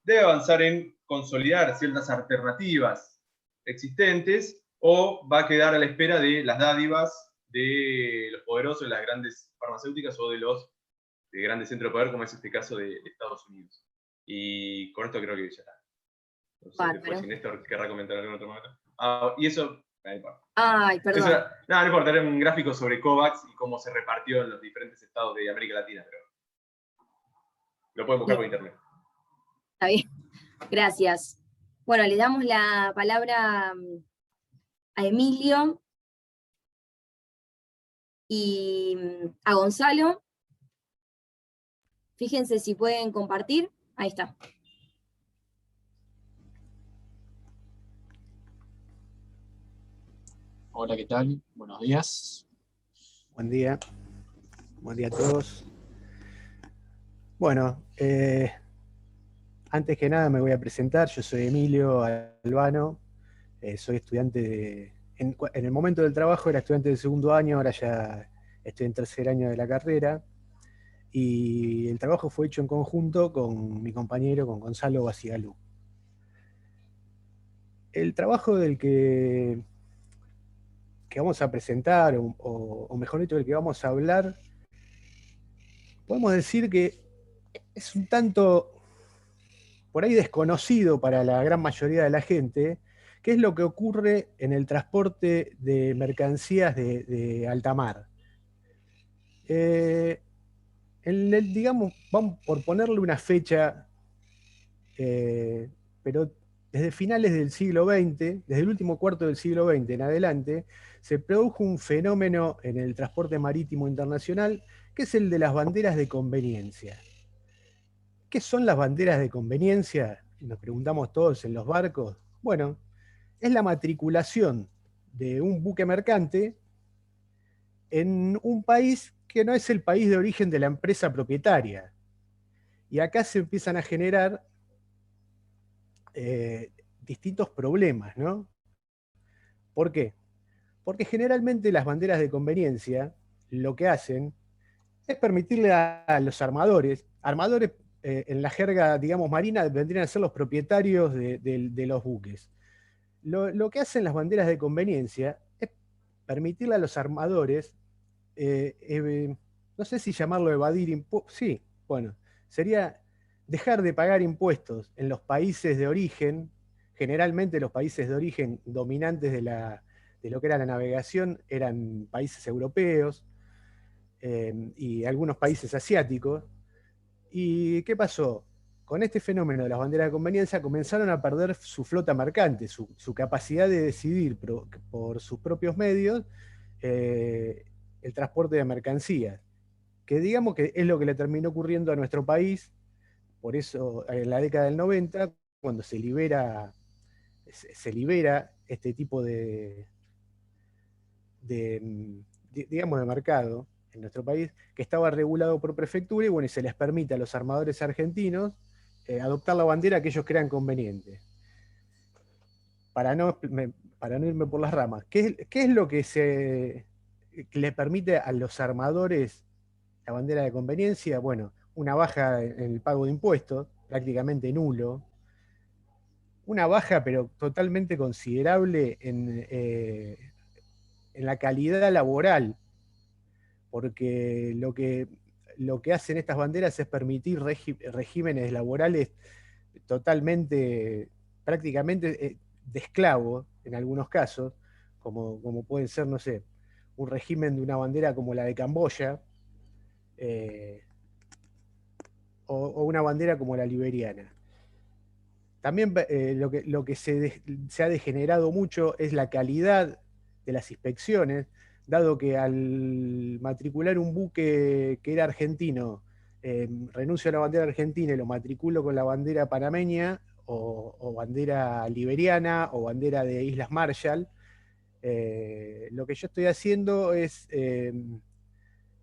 debe avanzar en consolidar ciertas alternativas existentes, o va a quedar a la espera de las dádivas de los poderosos, de las grandes farmacéuticas o de los grandes centros de poder, como es este caso de Estados Unidos. Y con esto creo que ya está. No sé después si Néstor querrá comentar algún otro momento. Y eso, no importa. Ay, perdón. No importa, era un gráfico sobre COVAX y cómo se repartió en los diferentes estados de América Latina, pero lo pueden buscar por internet. Está bien, gracias. Bueno, le damos la palabra a Emilio y a Gonzalo. Fíjense si pueden compartir. Ahí está. Hola, ¿qué tal? Buenos días. Buen día. Buen día a todos. Bueno, antes que nada me voy a presentar. Yo soy Emilio Albano. Soy estudiante en el momento del trabajo era estudiante del segundo año, ahora ya estoy en tercer año de la carrera. Y el trabajo fue hecho en conjunto con mi compañero, con Gonzalo Basigalú. El trabajo del que vamos a presentar, o mejor dicho, del que vamos a hablar, podemos decir que es un tanto por ahí desconocido para la gran mayoría de la gente, qué es lo que ocurre en el transporte de mercancías de alta mar. Digamos, vamos por ponerle una fecha, pero desde finales del siglo XX, desde el último cuarto del siglo XX en adelante, se produjo un fenómeno en el transporte marítimo internacional, que es el de las banderas de conveniencia. ¿Qué son las banderas de conveniencia? Nos preguntamos todos en los barcos. Bueno, es la matriculación de un buque mercante en un país que no es el país de origen de la empresa propietaria. Y acá se empiezan a generar distintos problemas, ¿no? ¿Por qué? Porque generalmente las banderas de conveniencia lo que hacen es permitirle a los armadores en la jerga, digamos, marina, vendrían a ser los propietarios de los buques. Lo que hacen las banderas de conveniencia es permitirle a los armadores, no sé si llamarlo evadir impuestos, sí, bueno, sería dejar de pagar impuestos en los países de origen. Generalmente los países de origen dominantes de lo que era la navegación eran países europeos y algunos países asiáticos. ¿Y qué pasó? Con este fenómeno de las banderas de conveniencia comenzaron a perder su flota mercante, su capacidad de decidir por sus propios medios el transporte de mercancías, que digamos que es lo que le terminó ocurriendo a nuestro país. Por eso en la década del 90, cuando se libera este tipo digamos, de mercado en nuestro país, que estaba regulado por prefectura, y bueno, y se les permite a los armadores argentinos adoptar la bandera que ellos crean conveniente. Para no irme por las ramas, ¿qué es lo que le permite a los armadores la bandera de conveniencia? Bueno, una baja en el pago de impuestos, prácticamente nulo, una baja pero totalmente considerable en la calidad laboral, porque lo que hacen estas banderas es permitir regímenes laborales totalmente, prácticamente de esclavo en algunos casos, como pueden ser, no sé, un régimen de una bandera como la de Camboya, o una bandera como la liberiana. También lo que se ha degenerado mucho es la calidad de las inspecciones, dado que al matricular un buque que era argentino, renuncio a la bandera argentina y lo matriculo con la bandera panameña, o bandera liberiana, o bandera de Islas Marshall, lo que yo estoy haciendo es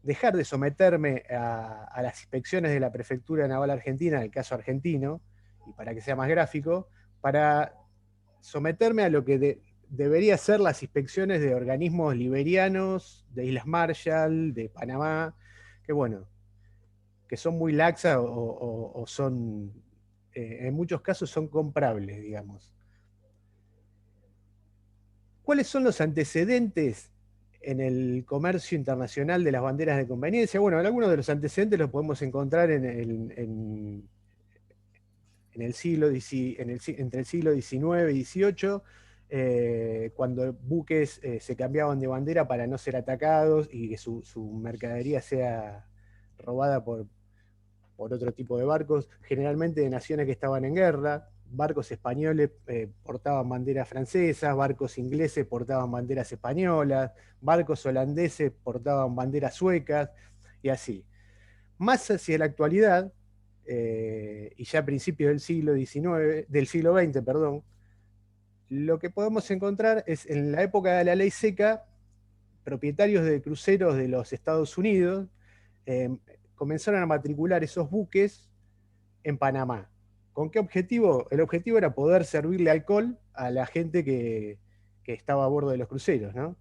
dejar de someterme a las inspecciones de la Prefectura Naval Argentina, en el caso argentino, y para que sea más gráfico, para someterme a lo que debería ser las inspecciones de organismos liberianos, de Islas Marshall, de Panamá, que bueno, que son muy laxas o son, en muchos casos son comprables, digamos. ¿Cuáles son los antecedentes en el comercio internacional de las banderas de conveniencia? Bueno, algunos de los antecedentes los podemos encontrar entre el siglo XIX y XVIII, cuando buques se cambiaban de bandera para no ser atacados y que su mercadería sea robada por otro tipo de barcos, generalmente de naciones que estaban en guerra. Barcos españoles portaban banderas francesas, barcos ingleses portaban banderas españolas, barcos holandeses portaban banderas suecas, y así. Más hacia la actualidad, y ya a principios del siglo XX, perdón, lo que podemos encontrar es en la época de la ley seca, propietarios de cruceros de los Estados Unidos comenzaron a matricular esos buques en Panamá. ¿Con qué objetivo? El objetivo era poder servirle alcohol a la gente que estaba a bordo de los cruceros, ¿no?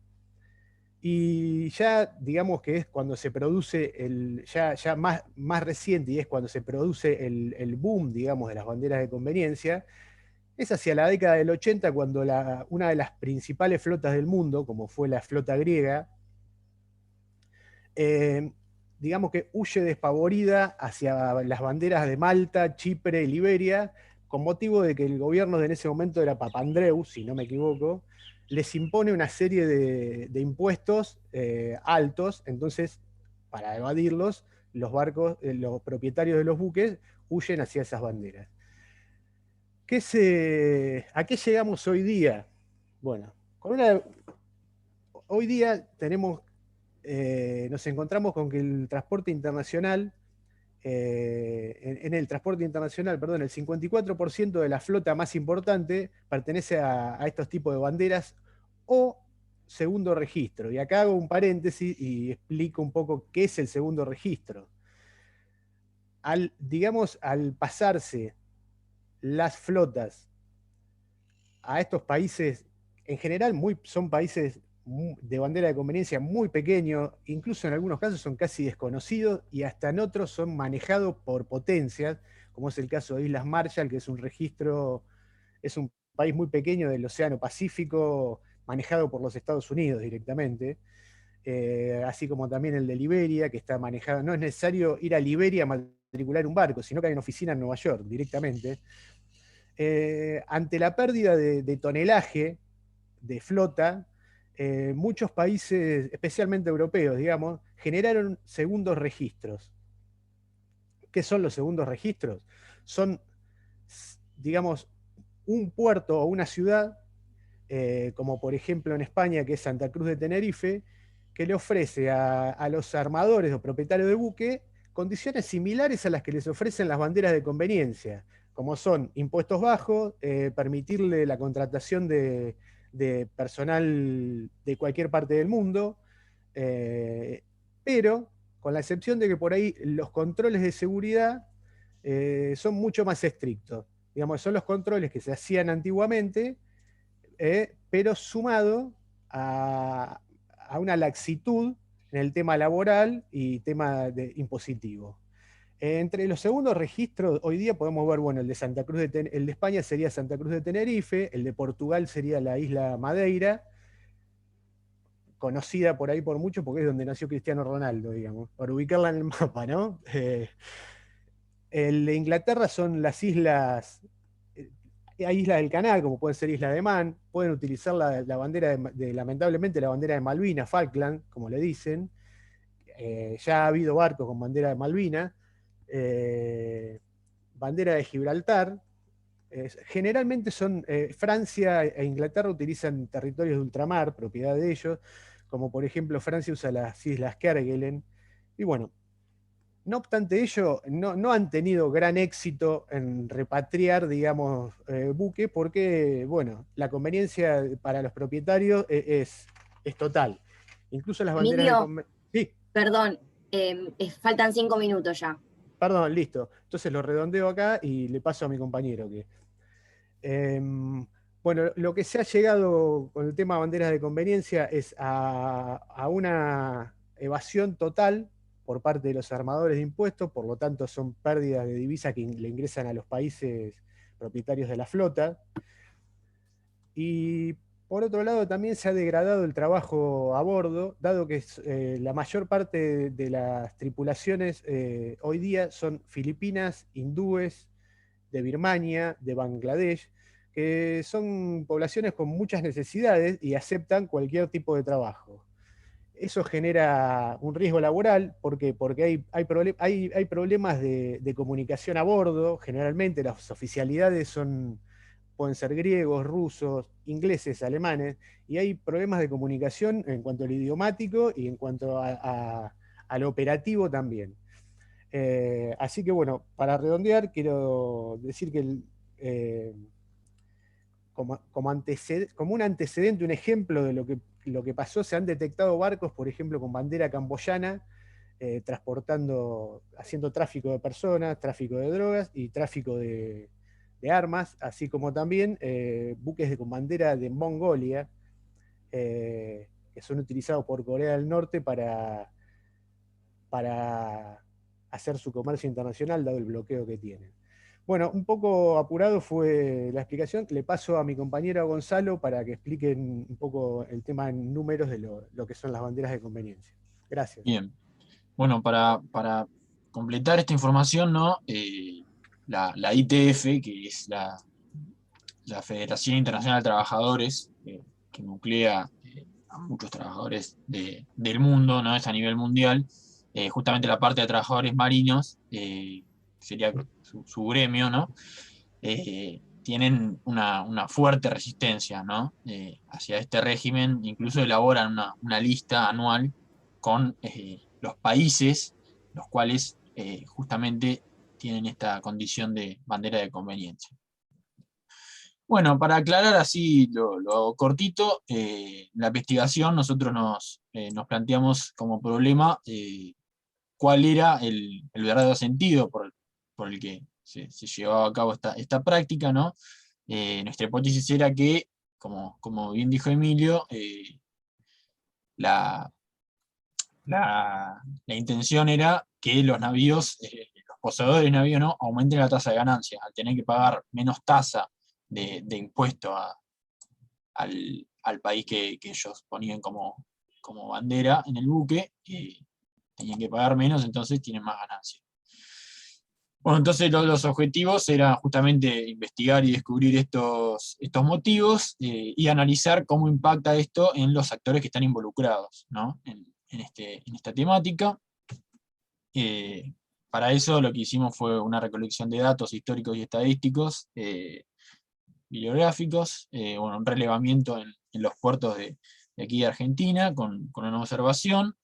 Y ya, digamos que es cuando se produce, ya más reciente, y es cuando se produce el boom, digamos, de las banderas de conveniencia, es hacia la década del 80 cuando una de las principales flotas del mundo, como fue la flota griega, digamos que huye despavorida hacia las banderas de Malta, Chipre y Liberia, con motivo de que el gobierno de en ese momento era Papandreou, si no me equivoco, les impone una serie de impuestos altos. Entonces, para evadirlos, los barcos, los propietarios de los buques huyen hacia esas banderas. ¿A qué llegamos hoy día? Bueno, hoy día nos encontramos con que el transporte internacional, en el transporte internacional, perdón, el 54% de la flota más importante pertenece a estos tipos de banderas o segundo registro. Y acá hago un paréntesis y explico un poco qué es el segundo registro. Al pasarse las flotas a estos países, en general son países de bandera de conveniencia muy pequeños, incluso en algunos casos son casi desconocidos y hasta en otros son manejados por potencias, como es el caso de Islas Marshall, que es es un país muy pequeño del Océano Pacífico, manejado por los Estados Unidos directamente, así como también el de Liberia, que está manejado. No es necesario ir a Liberia a matricular un barco, sino que hay una oficina en Nueva York directamente. Ante la pérdida de tonelaje de flota, muchos países, especialmente europeos, digamos, generaron segundos registros. ¿Qué son los segundos registros? Son, digamos, un puerto o una ciudad, como por ejemplo en España, que es Santa Cruz de Tenerife, que le ofrece a los armadores o propietarios de buque condiciones similares a las que les ofrecen las banderas de conveniencia, como son impuestos bajos, permitirle la contratación de personal de cualquier parte del mundo, pero con la excepción de que por ahí los controles de seguridad son mucho más estrictos. Digamos, son los controles que se hacían antiguamente, pero sumado a una laxitud en el tema laboral y tema impositivo. Entre los segundos registros, hoy día podemos ver, bueno, el de España sería Santa Cruz de Tenerife, el de Portugal sería la isla Madeira, conocida por ahí por mucho porque es donde nació Cristiano Ronaldo, digamos, para ubicarla en el mapa, ¿no? El de Inglaterra son las islas, hay islas del Canal, como pueden ser Isla de Man, pueden utilizar la bandera lamentablemente, la bandera de Malvinas, Falkland, como le dicen. Ya ha habido barcos con bandera de Malvinas. Bandera de Gibraltar. Generalmente Francia e Inglaterra utilizan territorios de ultramar, propiedad de ellos, como por ejemplo Francia usa las Islas Kerguelen. Y bueno, no obstante ello, no han tenido gran éxito en repatriar, digamos, buques, porque, bueno, la conveniencia para los propietarios es total. Incluso las banderas Emilio, sí. perdón, faltan 5 minutos ya. Perdón, listo. Entonces lo redondeo acá y le paso a mi compañero. Bueno, lo que se ha llegado con el tema de banderas de conveniencia es a una evasión total por parte de los armadores de impuestos, por lo tanto son pérdidas de divisa que le ingresan a los países propietarios de la flota. Y por otro lado también se ha degradado el trabajo a bordo, dado que la mayor parte de las tripulaciones hoy día son filipinas, hindúes, de Birmania, de Bangladesh, que son poblaciones con muchas necesidades y aceptan cualquier tipo de trabajo. Eso genera un riesgo laboral. ¿Por qué? Porque hay problemas de comunicación a bordo. Generalmente las oficialidades pueden ser griegos, rusos, ingleses, alemanes, y hay problemas de comunicación en cuanto al idiomático y en cuanto al operativo también. Así que bueno, para redondear, quiero decir que como un antecedente, un ejemplo de lo que lo que pasó, se han detectado barcos, por ejemplo, con bandera camboyana, haciendo tráfico de personas, tráfico de drogas y tráfico de armas, así como también buques con bandera de Mongolia, que son utilizados por Corea del Norte para hacer su comercio internacional, dado el bloqueo que tienen. Bueno, un poco apurado fue la explicación. Le paso a mi compañero Gonzalo para que expliquen un poco el tema en números de lo que son las banderas de conveniencia. Gracias. Bien. Bueno, para completar esta información, ¿no? La ITF, que es la Federación Internacional de Trabajadores, que nuclea a muchos trabajadores del mundo, ¿no? Es a nivel mundial. Justamente la parte de trabajadores marinos, sería su gremio, ¿no? Tienen una fuerte resistencia, ¿no? Hacia este régimen. Incluso elaboran una lista anual con los países los cuales justamente tienen esta condición de bandera de conveniencia. Bueno, para aclarar así lo cortito, la investigación nosotros nos planteamos como problema cuál era el verdadero sentido por el que se llevaba a cabo esta práctica, ¿no? Nuestra hipótesis era que, como bien dijo Emilio, la intención era que los navíos, los poseedores de navíos, ¿no? aumenten la tasa de ganancia, al tener que pagar menos tasa de impuesto al país que ellos ponían como bandera en el buque, tenían que pagar menos, entonces tienen más ganancia. Bueno, entonces los objetivos eran justamente investigar y descubrir estos motivos y analizar cómo impacta esto en los actores que están involucrados, ¿no? en esta temática. Para eso lo que hicimos fue una recolección de datos históricos y estadísticos, bibliográficos, bueno, un relevamiento en los puertos de aquí de Argentina, con una observación,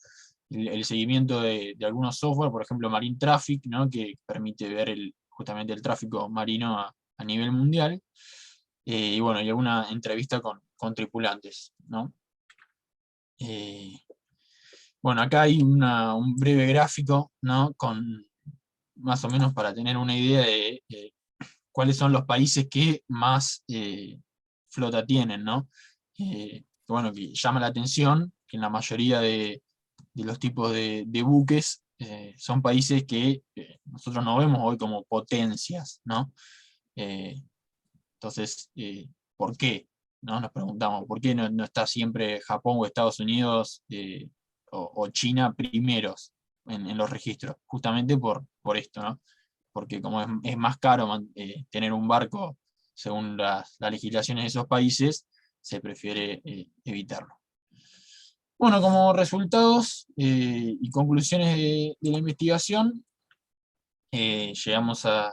el seguimiento de algunos software, por ejemplo Marine Traffic, ¿no? que permite ver justamente el tráfico marino a nivel mundial, y bueno, y alguna entrevista con tripulantes, ¿no? Bueno, acá hay un breve gráfico, ¿no? Con más o menos para tener una idea de cuáles son los países que más flota tienen, ¿no? Bueno, que llama la atención que en la mayoría de los tipos de buques son países que nosotros no vemos hoy como potencias, ¿no? Entonces, ¿por qué? ¿No? Nos preguntamos, ¿por qué no está siempre Japón o Estados Unidos o China primeros en los registros? Justamente por esto, ¿no? Porque como es más caro tener un barco según las legislaciones de esos países, se prefiere evitarlo. Bueno, como resultados y conclusiones de la investigación, llegamos a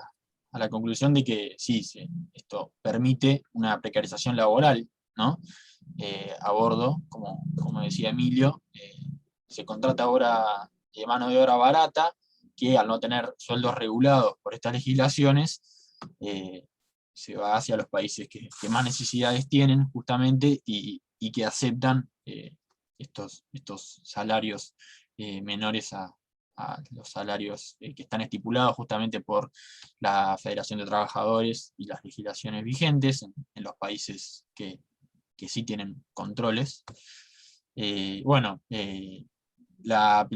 la conclusión de que sí, esto permite una precarización laboral, ¿no? A bordo, como decía Emilio, se contrata ahora mano de obra barata, que al no tener sueldos regulados por estas legislaciones, se va hacia los países que más necesidades tienen justamente y que aceptan estos salarios menores a los salarios que están estipulados justamente por la Federación de Trabajadores y las legislaciones vigentes en los países que sí tienen controles. Bueno, la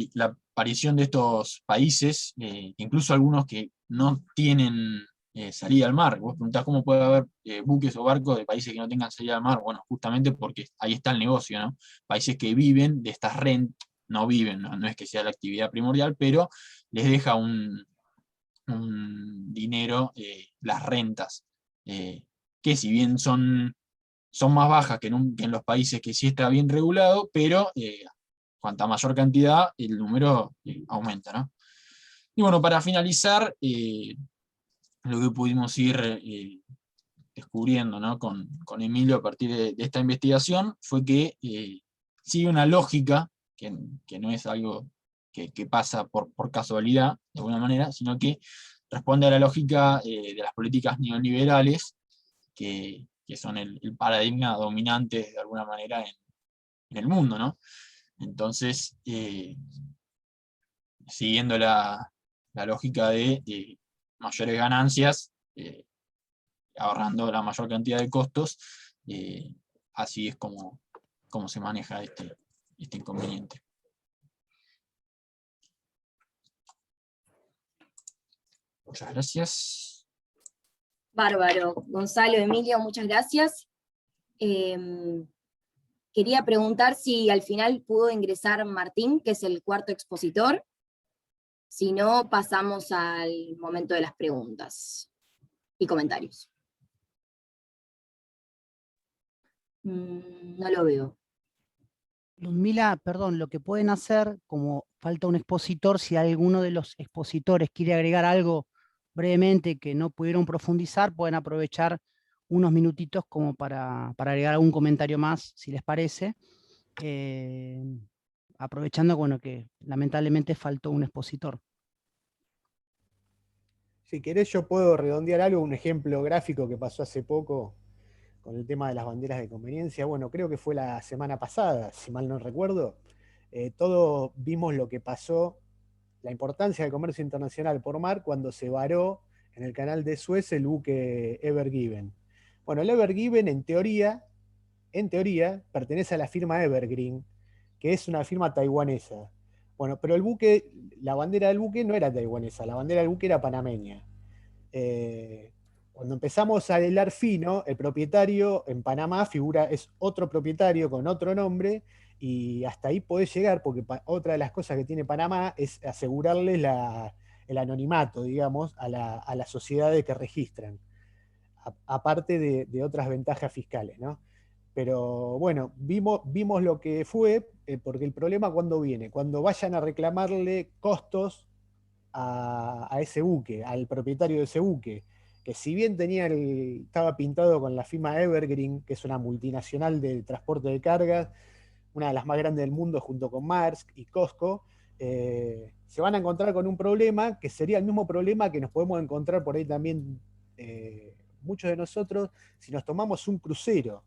aparición de estos países, incluso algunos que no tienen salida al mar. Vos preguntás cómo puede haber buques o barcos de países que no tengan salida al mar. Bueno, justamente porque ahí está el negocio, ¿no? Países que viven de estas rentas, no viven, no es que sea la actividad primordial, pero les deja un dinero las rentas, que si bien son más bajas que en los países que sí está bien regulado, pero cuanta mayor cantidad, el número aumenta, ¿no? Y bueno, para finalizar, lo que pudimos ir descubriendo, ¿no? con Emilio a partir de esta investigación fue que sigue una lógica que no es algo que pasa por casualidad, de alguna manera, sino que responde a la lógica de las políticas neoliberales, que son el paradigma dominante, de alguna manera, el mundo, ¿no? Entonces, siguiendo la lógica de mayores ganancias, ahorrando la mayor cantidad de costos, así es como se maneja este inconveniente. Muchas gracias. Bárbaro. Gonzalo, Emilio, muchas gracias. Quería preguntar si al final pudo ingresar Martín, que es el cuarto expositor. Si no, pasamos al momento de las preguntas y comentarios. No lo veo. Ludmila, perdón, lo que pueden hacer, como falta un expositor, si alguno de los expositores quiere agregar algo brevemente que no pudieron profundizar, pueden aprovechar unos minutitos como para agregar algún comentario más, si les parece. Aprovechando, bueno, que lamentablemente faltó un expositor. Si querés yo puedo redondear algo, un ejemplo gráfico que pasó hace poco con el tema de las banderas de conveniencia. Bueno, creo que fue la semana pasada, si mal no recuerdo. Todos vimos lo que pasó, la importancia del comercio internacional por mar cuando se varó en el canal de Suez el buque Ever Given. Bueno, el Ever Given en teoría, pertenece a la firma Evergreen, que es una firma taiwanesa. Bueno, pero el buque, la bandera del buque no era taiwanesa, la bandera del buque era panameña. Cuando empezamos a hilar fino, el propietario en Panamá es otro propietario con otro nombre, y hasta ahí podés llegar, porque otra de las cosas que tiene Panamá es asegurarles el anonimato, digamos, a las sociedades que registran, aparte de otras ventajas fiscales, ¿no? Pero bueno, vimos lo que fue, porque el problema ¿cuándo viene? Cuando vayan a reclamarle costos a ese buque, al propietario de ese buque, que si bien estaba pintado con la firma Evergreen, que es una multinacional de transporte de cargas, una de las más grandes del mundo junto con Maersk y COSCO, se van a encontrar con un problema que sería el mismo problema que nos podemos encontrar por ahí también muchos de nosotros si nos tomamos un crucero,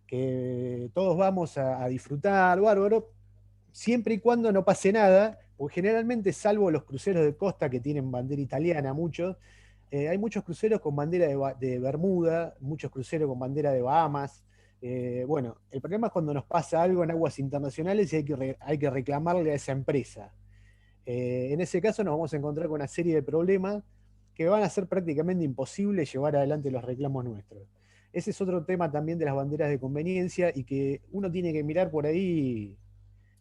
que todos vamos a disfrutar, bárbaro, siempre y cuando no pase nada, porque generalmente, salvo los cruceros de costa que tienen bandera italiana, muchos, hay muchos cruceros con bandera de Bermuda, muchos cruceros con bandera de Bahamas. Bueno, el problema es cuando nos pasa algo en aguas internacionales y hay que reclamarle a esa empresa. En ese caso nos vamos a encontrar con una serie de problemas que van a ser prácticamente imposible llevar adelante los reclamos nuestros. Ese es otro tema también de las banderas de conveniencia, y que uno tiene que mirar por ahí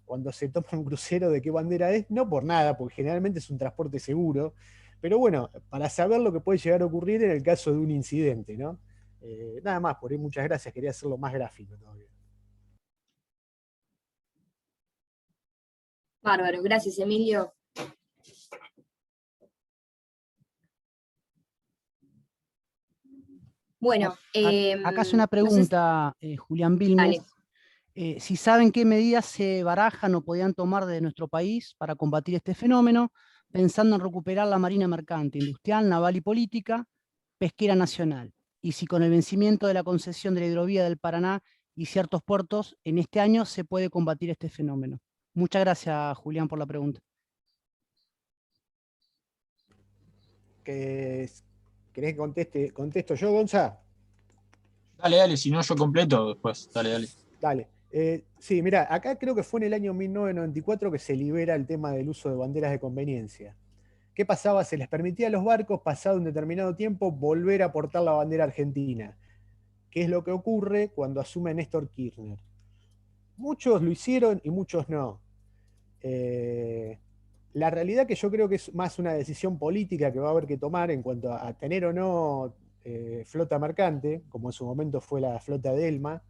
cuando se toma un crucero de qué bandera es, no por nada, porque generalmente es un transporte seguro, pero bueno, para saber lo que puede llegar a ocurrir en el caso de un incidente, ¿no? Nada más, por ahí muchas gracias, quería hacerlo más gráfico todavía. Bárbaro, gracias, Emilio. Bueno, acá hace una pregunta, Julián dale. Vilmes. Si saben qué medidas se barajan o podían tomar de nuestro país para combatir este fenómeno, pensando en recuperar la marina mercante, industrial, naval y política, pesquera nacional. Y si con el vencimiento de la concesión de la hidrovía del Paraná y ciertos puertos en este año se puede combatir este fenómeno. Muchas gracias, Julián, por la pregunta. ¿Querés que contesto yo, Gonza? Dale, si no yo completo después. Dale. Dale. Sí, mirá, acá creo que fue en el año 1994 que se libera el tema del uso de banderas de conveniencia. ¿Qué pasaba? Se les permitía a los barcos, pasado un determinado tiempo, volver a portar la bandera argentina. ¿Qué es lo que ocurre cuando asume Néstor Kirchner? Muchos lo hicieron y muchos no. La realidad que yo creo que es más una decisión política que va a haber que tomar en cuanto a tener o no flota mercante, como en su momento fue la flota de Elma,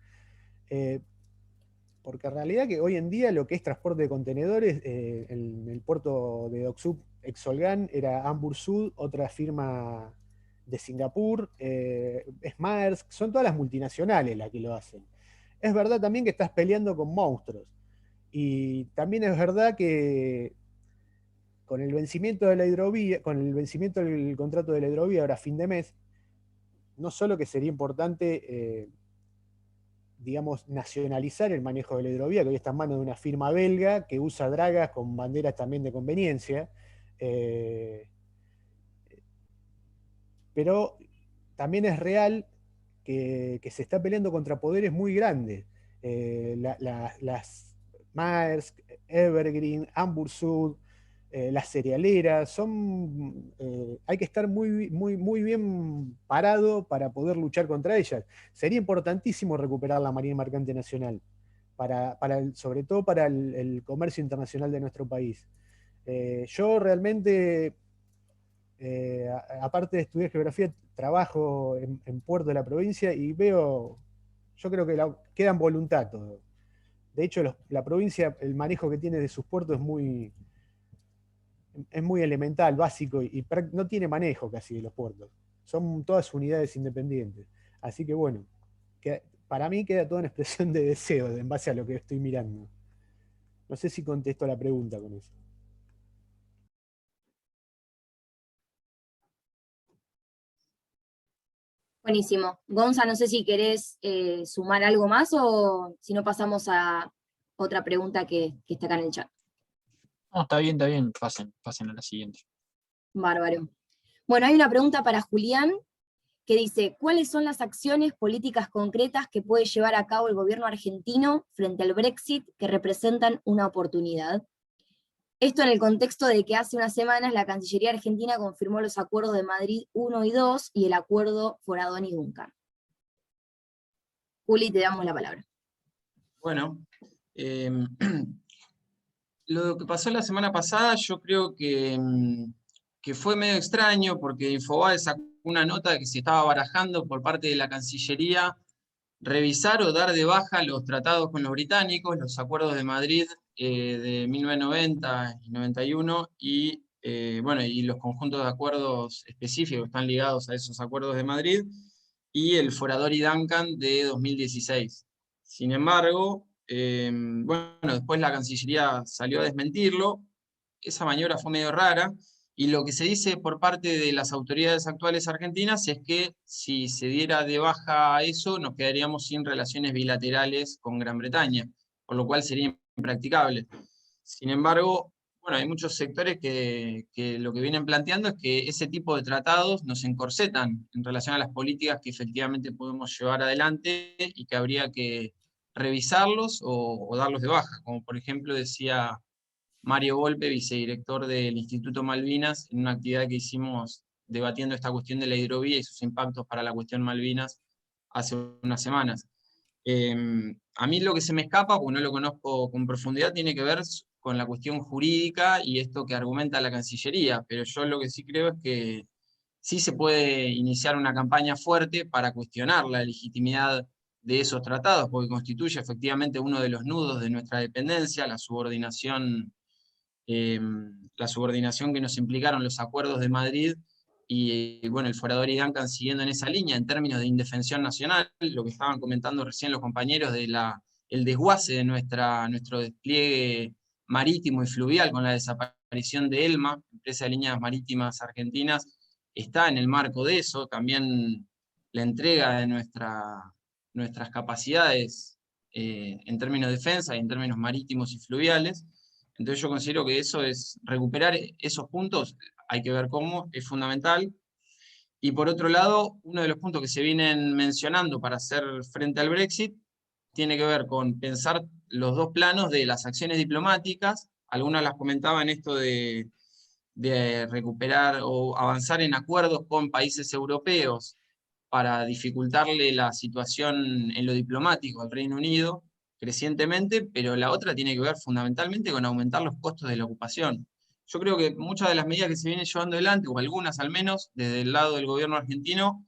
porque en realidad que hoy en día lo que es transporte de contenedores, en el puerto de Dock Exolgan era Hamburg Sud, otra firma de Singapur, es Maersk, son todas las multinacionales las que lo hacen. Es verdad también que estás peleando con monstruos, y también es verdad que con el vencimiento de la hidrovía, con el vencimiento del contrato de la hidrovía ahora a fin de mes, no solo que sería importante digamos, nacionalizar el manejo de la hidrovía, que hoy está en manos de una firma belga que usa dragas con banderas también de conveniencia. Pero también es real que se está peleando contra poderes muy grandes. Las Maersk, Evergreen, Ambursud, las cerealeras, hay que estar muy bien parado para poder luchar contra ellas. Sería importantísimo recuperar la Marina Mercante Nacional, sobre todo para el comercio internacional de nuestro país. Yo realmente, aparte de estudiar geografía, trabajo en Puerto de la provincia y yo creo que queda en voluntad todo. De hecho, la provincia, el manejo que tiene de sus puertos es muy elemental, básico, y no tiene manejo casi de los puertos. Son todas unidades independientes. Así que bueno, para mí queda toda una expresión de deseo en base a lo que estoy mirando. No sé si contesto la pregunta con eso. Buenísimo. Gonza, no sé si querés sumar algo más o si no pasamos a otra pregunta que está acá en el chat. No, está bien, pasen a la siguiente. Bárbaro. Bueno, hay una pregunta para Julián que dice, ¿cuáles son las acciones políticas concretas que puede llevar a cabo el gobierno argentino frente al Brexit que representan una oportunidad? Esto en el contexto de que hace unas semanas la Cancillería Argentina confirmó los acuerdos de Madrid 1 y 2 y el acuerdo Foradón y Duncan. Juli, te damos la palabra. Bueno, lo que pasó la semana pasada yo creo que fue medio extraño porque Infobae sacó una nota de que se estaba barajando por parte de la Cancillería revisar o dar de baja los tratados con los británicos, los acuerdos de Madrid de 1990 y 91 y, bueno, y los conjuntos de acuerdos específicos que están ligados a esos acuerdos de Madrid y el Forador y Duncan de 2016. Sin embargo, bueno, después la Cancillería salió a desmentirlo. Esa maniobra fue medio rara. Y lo que se dice por parte de las autoridades actuales argentinas es que si se diera de baja eso, nos quedaríamos sin relaciones bilaterales con Gran Bretaña, por lo cual sería impracticable. Sin embargo, bueno, hay muchos sectores que lo que vienen planteando es que ese tipo de tratados nos encorsetan en relación a las políticas que efectivamente podemos llevar adelante y que habría que revisarlos o darlos de baja, como por ejemplo decía Mario Volpe, vicedirector del Instituto Malvinas, en una actividad que hicimos debatiendo esta cuestión de la hidrovía y sus impactos para la cuestión Malvinas hace unas semanas. A mí lo que se me escapa, porque no lo conozco con profundidad, tiene que ver con la cuestión jurídica y esto que argumenta la Cancillería, pero yo lo que sí creo es que sí se puede iniciar una campaña fuerte para cuestionar la legitimidad de esos tratados, porque constituye efectivamente uno de los nudos de nuestra dependencia, la subordinación que nos implicaron los acuerdos de Madrid y bueno, el Forador y Duncan siguiendo en esa línea en términos de indefensión nacional, lo que estaban comentando recién los compañeros de el desguace de nuestro despliegue marítimo y fluvial con la desaparición de ELMA, Empresa de Líneas Marítimas Argentinas, está en el marco de eso, también la entrega de nuestras capacidades en términos de defensa y en términos marítimos y fluviales. Entonces yo considero que eso es, recuperar esos puntos, hay que ver cómo, es fundamental. Y por otro lado, uno de los puntos que se vienen mencionando para hacer frente al Brexit tiene que ver con pensar los dos planos de las acciones diplomáticas. Algunas las comentaban esto de recuperar o avanzar en acuerdos con países europeos para dificultarle la situación en lo diplomático al Reino Unido crecientemente, pero la otra tiene que ver fundamentalmente con aumentar los costos de la ocupación. Yo creo que muchas de las medidas que se vienen llevando adelante, o algunas al menos, desde el lado del gobierno argentino,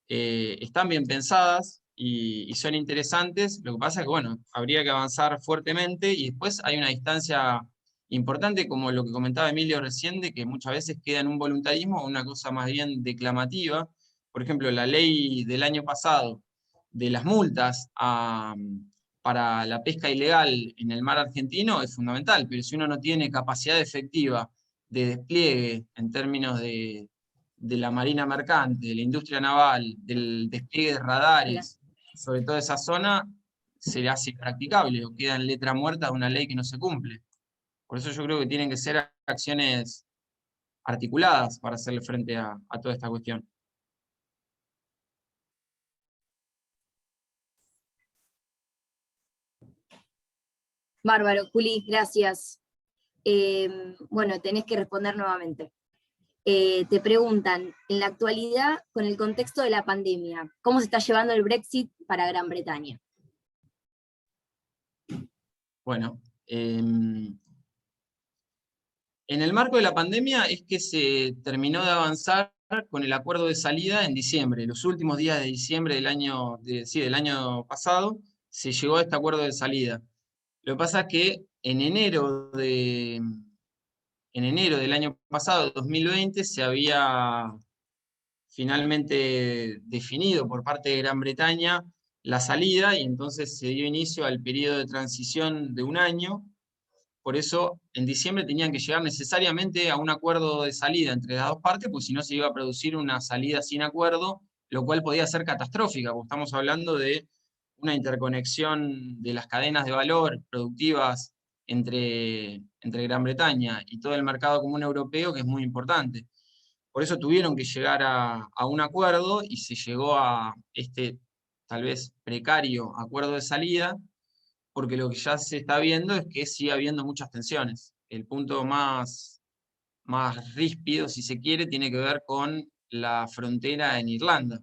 están bien pensadas y son interesantes. Lo que pasa es que, bueno, habría que avanzar fuertemente y después hay una distancia importante, como lo que comentaba Emilio recién, de que muchas veces queda en un voluntarismo o una cosa más bien declamativa. Por ejemplo, la ley del año pasado de las multas para la pesca ilegal en el mar argentino es fundamental, pero si uno no tiene capacidad efectiva de despliegue en términos de la marina mercante, de la industria naval, del despliegue de radares, sobre toda esa zona, se hace impracticable o queda en letra muerta de una ley que no se cumple. Por eso yo creo que tienen que ser acciones articuladas para hacerle frente a toda esta cuestión. Bárbaro, Juli, gracias. Bueno, tenés que responder nuevamente. Te preguntan, en la actualidad, con el contexto de la pandemia, ¿cómo se está llevando el Brexit para Gran Bretaña? Bueno, en el marco de la pandemia es que se terminó de avanzar con el acuerdo de salida en diciembre. Los últimos días de diciembre del año pasado se llegó a este acuerdo de salida. Lo que pasa es que en enero del año pasado, 2020, se había finalmente definido por parte de Gran Bretaña la salida y entonces se dio inicio al periodo de transición de un año. Por eso, en diciembre tenían que llegar necesariamente a un acuerdo de salida entre las dos partes, pues si no se iba a producir una salida sin acuerdo, lo cual podía ser catastrófica, porque estamos hablando de una interconexión de las cadenas de valor productivas entre Gran Bretaña y todo el mercado común europeo, que es muy importante. Por eso tuvieron que llegar a un acuerdo y se llegó a este, tal vez precario, acuerdo de salida, porque lo que ya se está viendo es que sigue habiendo muchas tensiones. El punto más ríspido, si se quiere, tiene que ver con la frontera en Irlanda,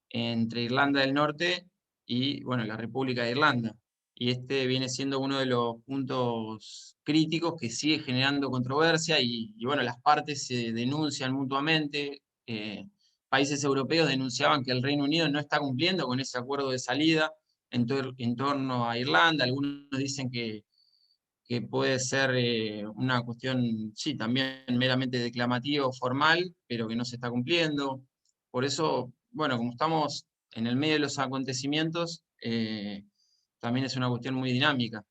entre Irlanda del Norte y, bueno, la República de Irlanda. Y este viene siendo uno de los puntos críticos que sigue generando controversia y bueno, las partes se denuncian mutuamente. Países europeos denunciaban que el Reino Unido no está cumpliendo con ese acuerdo de salida en torno a Irlanda. Algunos dicen que puede ser una cuestión, sí, también meramente declamativa o formal, pero que no se está cumpliendo. Por eso, bueno, como estamos en el medio de los acontecimientos, también es una cuestión muy dinámica.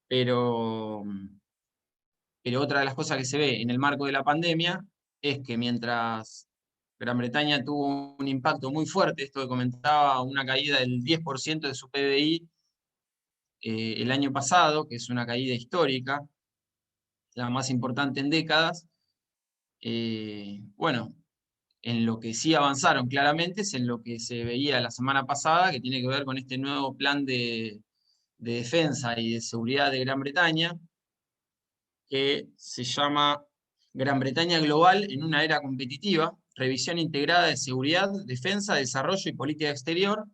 Pero otra de las cosas que se ve en el marco de la pandemia es que mientras Gran Bretaña tuvo un impacto muy fuerte, esto que comentaba, una caída del 10% de su PBI el año pasado, que es una caída histórica, la más importante en décadas, bueno, en lo que sí avanzaron claramente es en lo que se veía la semana pasada, que tiene que ver con este nuevo plan de defensa y de seguridad de Gran Bretaña, que se llama Gran Bretaña Global en una era competitiva, revisión integrada de seguridad, defensa, desarrollo y política exterior,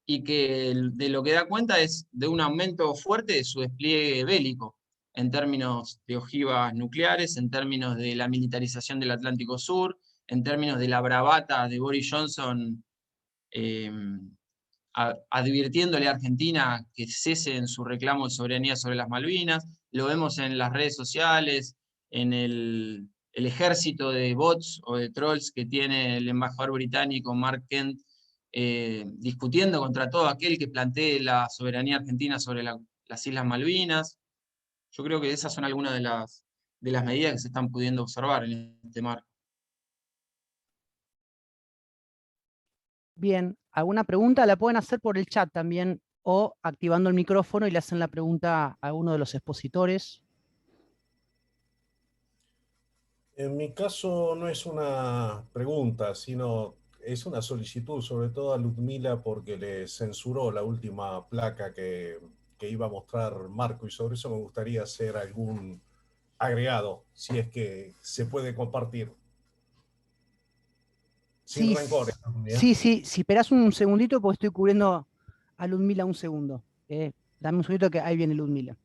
y que de lo que da cuenta es de un aumento fuerte de su despliegue bélico, en términos de ojivas nucleares, en términos de la militarización del Atlántico Sur, en términos de la bravata de Boris Johnson advirtiéndole a Argentina que cese en su reclamo de soberanía sobre las Malvinas. Lo vemos en las redes sociales, en el ejército de bots o de trolls que tiene el embajador británico Mark Kent, discutiendo contra todo aquel que plantee la soberanía argentina sobre las Islas Malvinas. Yo creo que esas son algunas de las medidas que se están pudiendo observar en este marco. Bien, ¿alguna pregunta? La pueden hacer por el chat también o activando el micrófono y le hacen la pregunta a uno de los expositores. En mi caso no es una pregunta, sino es una solicitud, sobre todo a Ludmila, porque le censuró la última placa que iba a mostrar Marco, y sobre eso me gustaría hacer algún agregado, si es que se puede compartir. Sin rencores. Sí, si esperás un segundito, porque estoy cubriendo a Ludmila un segundo. Dame un segundito que ahí viene Ludmila.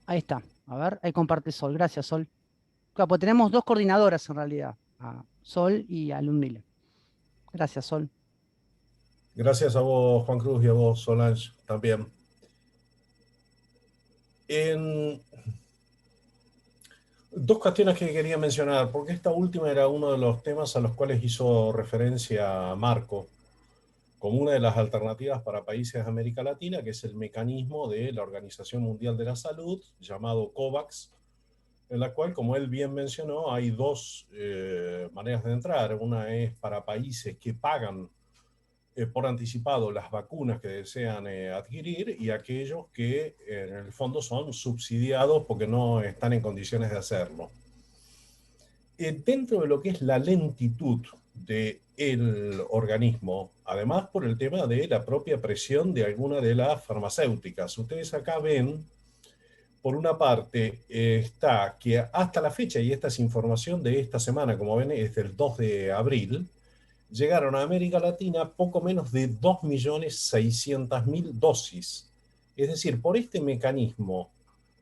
Ahí está. A ver, ahí comparte Sol. Gracias, Sol. Claro, pues tenemos dos coordinadoras en realidad, a Sol y a Ludmila. Gracias, Sol. Gracias a vos, Juan Cruz, y a vos, Solange, también. Dos cuestiones que quería mencionar, porque esta última era uno de los temas a los cuales hizo referencia Marco, como una de las alternativas para países de América Latina, que es el mecanismo de la Organización Mundial de la Salud, llamado COVAX, en la cual, como él bien mencionó, hay dos maneras de entrar. Una es para países que pagan por anticipado las vacunas que desean adquirir y aquellos que en el fondo son subsidiados porque no están en condiciones de hacerlo. Dentro de lo que es la lentitud del organismo, además por el tema de la propia presión de alguna de las farmacéuticas. Ustedes acá ven, por una parte, está que hasta la fecha, y esta es información de esta semana, como ven, es del 2 de abril, llegaron a América Latina poco menos de 2.600.000 dosis. Es decir, por este mecanismo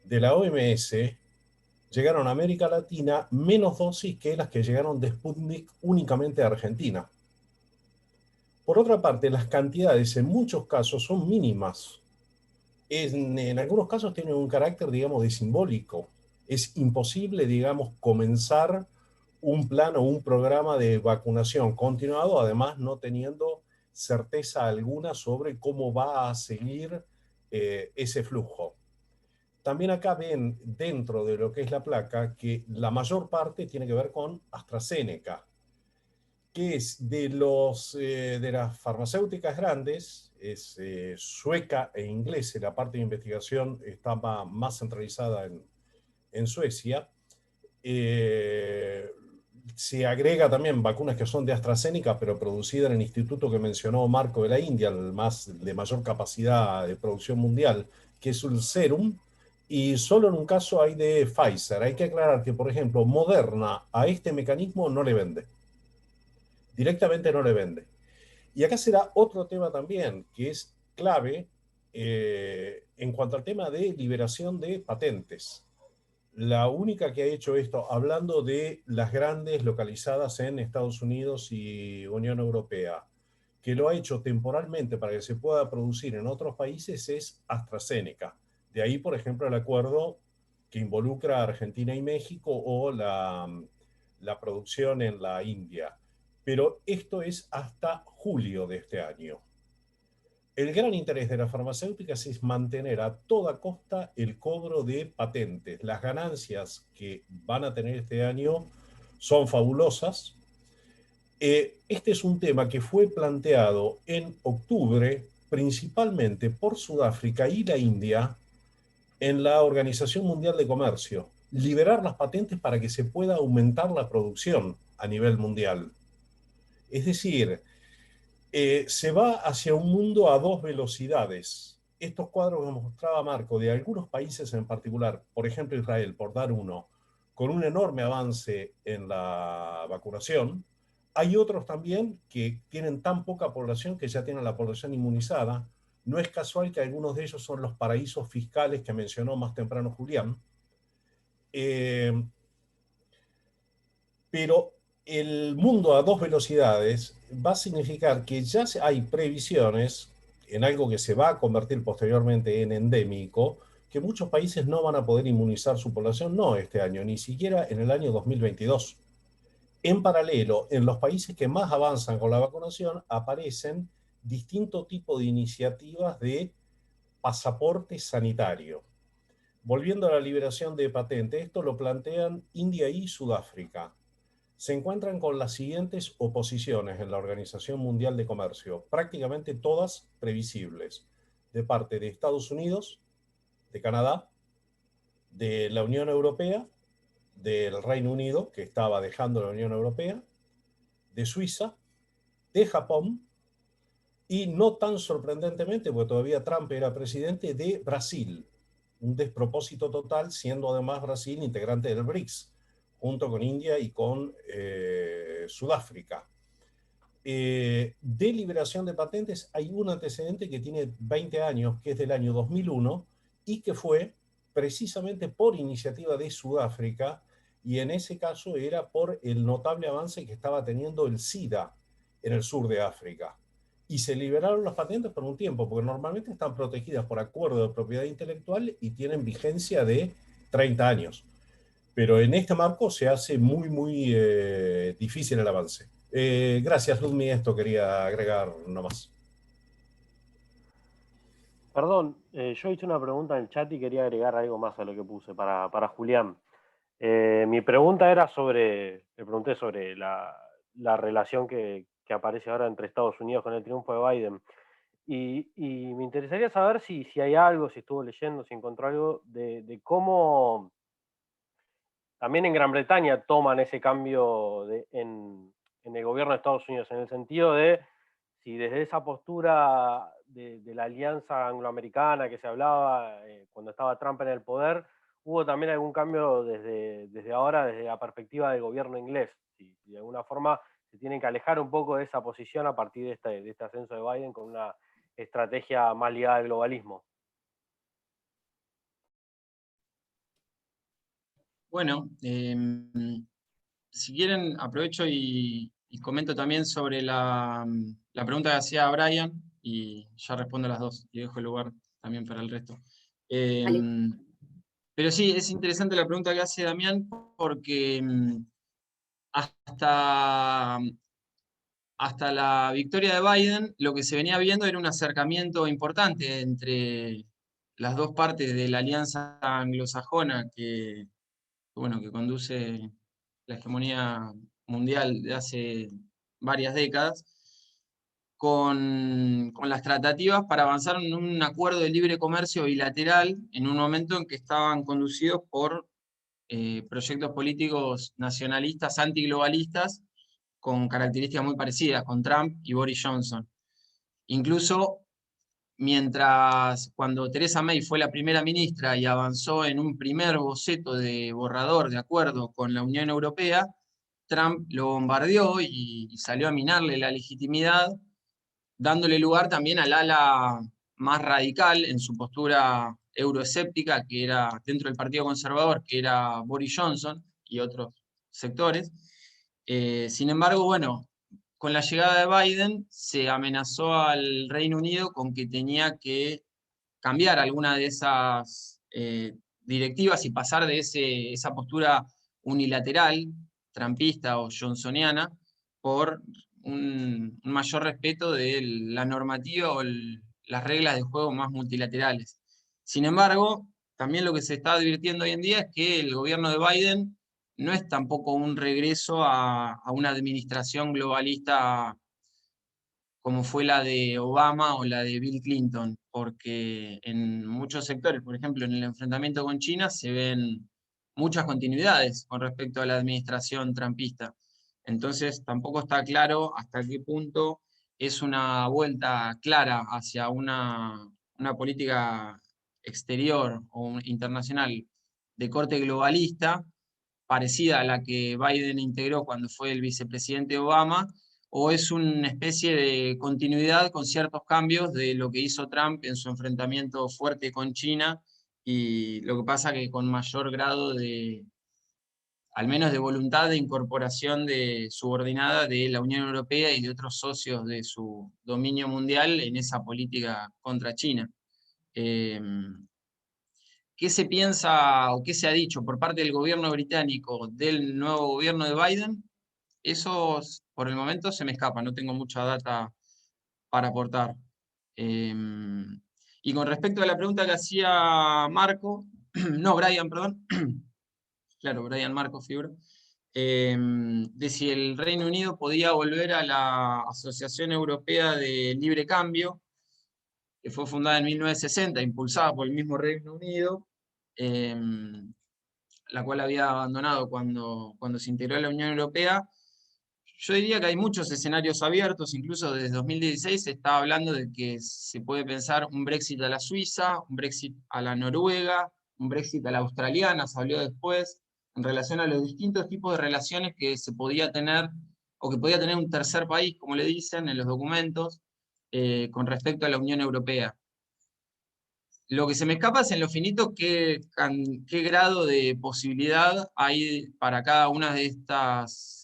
de la OMS, llegaron a América Latina menos dosis que las que llegaron de Sputnik únicamente a Argentina. Por otra parte, las cantidades en muchos casos son mínimas. En algunos casos tienen un carácter, digamos, de simbólico. Es imposible, digamos, comenzar un plan o un programa de vacunación continuado, además no teniendo certeza alguna sobre cómo va a seguir ese flujo. También acá ven dentro de lo que es la placa que la mayor parte tiene que ver con AstraZeneca, que es de las farmacéuticas grandes, es sueca e inglesa, la parte de investigación estaba más centralizada en Suecia. Se agrega también vacunas que son de AstraZeneca, pero producidas en el instituto que mencionó Marco de la India, el de mayor capacidad de producción mundial, que es el Serum, y solo en un caso hay de Pfizer. Hay que aclarar que, por ejemplo, Moderna a este mecanismo no le vende. Directamente no le vende. Y acá será otro tema también, que es clave en cuanto al tema de liberación de patentes. La única que ha hecho esto, hablando de las grandes localizadas en Estados Unidos y Unión Europea, que lo ha hecho temporalmente para que se pueda producir en otros países, es AstraZeneca. De ahí, por ejemplo, el acuerdo que involucra a Argentina y México o la producción en la India. Pero esto es hasta julio de este año. El gran interés de las farmacéuticas es mantener a toda costa el cobro de patentes. Las ganancias que van a tener este año son fabulosas. Este es un tema que fue planteado en octubre principalmente por Sudáfrica y la India en la Organización Mundial de Comercio. Liberar las patentes para que se pueda aumentar la producción a nivel mundial. Es decir, se va hacia un mundo a dos velocidades. Estos cuadros que mostraba Marco de algunos países en particular, por ejemplo Israel, por dar uno, con un enorme avance en la vacunación. Hay otros también que tienen tan poca población que ya tienen la población inmunizada. No es casual que algunos de ellos son los paraísos fiscales que mencionó más temprano Julián. Pero el mundo a dos velocidades va a significar que ya hay previsiones en algo que se va a convertir posteriormente en endémico, que muchos países no van a poder inmunizar su población, no este año, ni siquiera en el año 2022. En paralelo, en los países que más avanzan con la vacunación, aparecen distintos tipos de iniciativas de pasaporte sanitario. Volviendo a la liberación de patentes, esto lo plantean India y Sudáfrica. Se encuentran con las siguientes oposiciones en la Organización Mundial de Comercio, prácticamente todas previsibles, de parte de Estados Unidos, de Canadá, de la Unión Europea, del Reino Unido, que estaba dejando la Unión Europea, de Suiza, de Japón, y no tan sorprendentemente, porque todavía Trump era presidente, de Brasil. Un despropósito total, siendo además Brasil integrante del BRICS, junto con India y con Sudáfrica. De liberación de patentes hay un antecedente que tiene 20 años, que es del año 2001, y que fue precisamente por iniciativa de Sudáfrica, y en ese caso era por el notable avance que estaba teniendo el SIDA en el sur de África. Y se liberaron las patentes por un tiempo, porque normalmente están protegidas por acuerdo de propiedad intelectual y tienen vigencia de 30 años. Pero en este marco se hace muy, muy difícil el avance. Gracias, Ludmi, esto quería agregar nomás. Perdón, yo hice una pregunta en el chat y quería agregar algo más a lo que puse para Julián. Mi pregunta era le pregunté sobre la relación que que aparece ahora entre Estados Unidos con el triunfo de Biden. Y me interesaría saber si hay algo, si estuvo leyendo, si encontró algo de cómo también en Gran Bretaña toman ese cambio en el gobierno de Estados Unidos, en el sentido de si desde esa postura de la alianza angloamericana que se hablaba cuando estaba Trump en el poder, hubo también algún cambio desde ahora, desde la perspectiva del gobierno inglés. Si de alguna forma se tienen que alejar un poco de esa posición a partir de este ascenso de Biden con una estrategia más ligada al globalismo. Bueno, si quieren, aprovecho y comento también sobre la pregunta que hacía Brian, y ya respondo las dos, y dejo el lugar también para el resto. Vale. Pero sí, es interesante la pregunta que hace Damián, porque hasta la victoria de Biden, lo que se venía viendo era un acercamiento importante entre las dos partes de la alianza anglosajona que conduce la hegemonía mundial de hace varias décadas, con las tratativas para avanzar en un acuerdo de libre comercio bilateral en un momento en que estaban conducidos por proyectos políticos nacionalistas, antiglobalistas, con características muy parecidas, con Trump y Boris Johnson. Incluso cuando Theresa May fue la primera ministra y avanzó en un primer boceto de borrador de acuerdo con la Unión Europea, Trump lo bombardeó y salió a minarle la legitimidad, dándole lugar también al ala más radical en su postura euroescéptica, que era dentro del Partido Conservador, que era Boris Johnson y otros sectores. Sin embargo, bueno, con la llegada de Biden se amenazó al Reino Unido con que tenía que cambiar alguna de esas directivas y pasar de esa postura unilateral, trumpista o johnsoniana, por un mayor respeto de la normativa o las reglas de juego más multilaterales. Sin embargo, también lo que se está advirtiendo hoy en día es que el gobierno de Biden no es tampoco un regreso a una administración globalista como fue la de Obama o la de Bill Clinton, porque en muchos sectores, por ejemplo, en el enfrentamiento con China, se ven muchas continuidades con respecto a la administración trumpista. Entonces, tampoco está claro hasta qué punto es una vuelta clara hacia una política exterior o internacional de corte globalista, parecida a la que Biden integró cuando fue el vicepresidente Obama, o es una especie de continuidad con ciertos cambios de lo que hizo Trump en su enfrentamiento fuerte con China, y lo que pasa que con mayor grado al menos de voluntad de incorporación subordinada de la Unión Europea y de otros socios de su dominio mundial en esa política contra China. ¿Qué se piensa o qué se ha dicho por parte del gobierno británico del nuevo gobierno de Biden? Eso por el momento se me escapa, no tengo mucha data para aportar. Y con respecto a la pregunta que hacía Brian, perdón, claro, Brian Marco Fibra, de si el Reino Unido podía volver a la Asociación Europea de Libre Cambio, que fue fundada en 1960, impulsada por el mismo Reino Unido, la cual había abandonado cuando se integró a la Unión Europea. Yo diría que hay muchos escenarios abiertos, incluso desde 2016 se está hablando de que se puede pensar un Brexit a la Suiza, un Brexit a la Noruega, un Brexit a la australiana, se habló después, en relación a los distintos tipos de relaciones que se podía tener, o que podía tener un tercer país, como le dicen en los documentos, con respecto a la Unión Europea. Lo que se me escapa es en lo finito qué grado de posibilidad hay para cada una de estas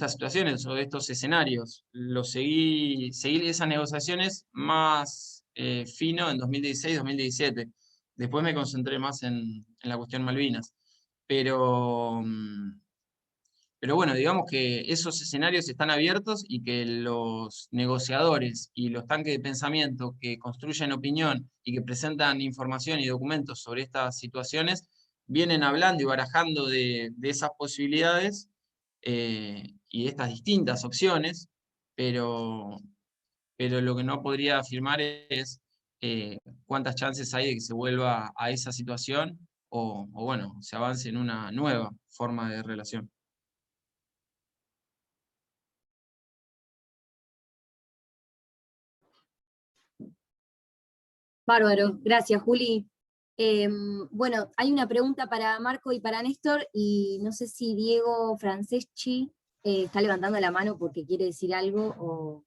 situaciones o de estos escenarios. Seguí esas negociaciones más fino en 2016-2017. Después me concentré más en la cuestión Malvinas. Pero bueno, digamos que esos escenarios están abiertos y que los negociadores y los tanques de pensamiento que construyen opinión y que presentan información y documentos sobre estas situaciones vienen hablando y barajando de esas posibilidades y de estas distintas opciones, pero lo que no podría afirmar es cuántas chances hay de que se vuelva a esa situación o bueno, se avance en una nueva forma de relación. Bárbaro, gracias, Juli. Bueno, hay una pregunta para Marco y para Néstor, y no sé si Diego Franceschi está levantando la mano porque quiere decir algo, o...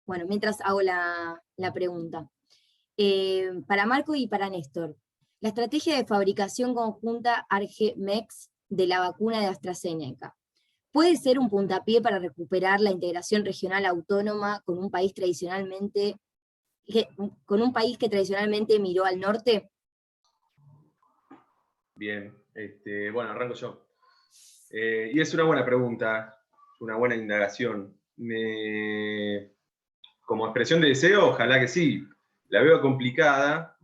Bueno, mientras hago la pregunta. Para Marco y para Néstor, la estrategia de fabricación conjunta ARGE-MEX de la vacuna de AstraZeneca puede ser un puntapié para recuperar la integración regional autónoma con un país que tradicionalmente miró al norte. Bien, bueno, arranco yo. Y es una buena pregunta, una buena indagación. Como expresión de deseo, ojalá que sí. La veo complicada.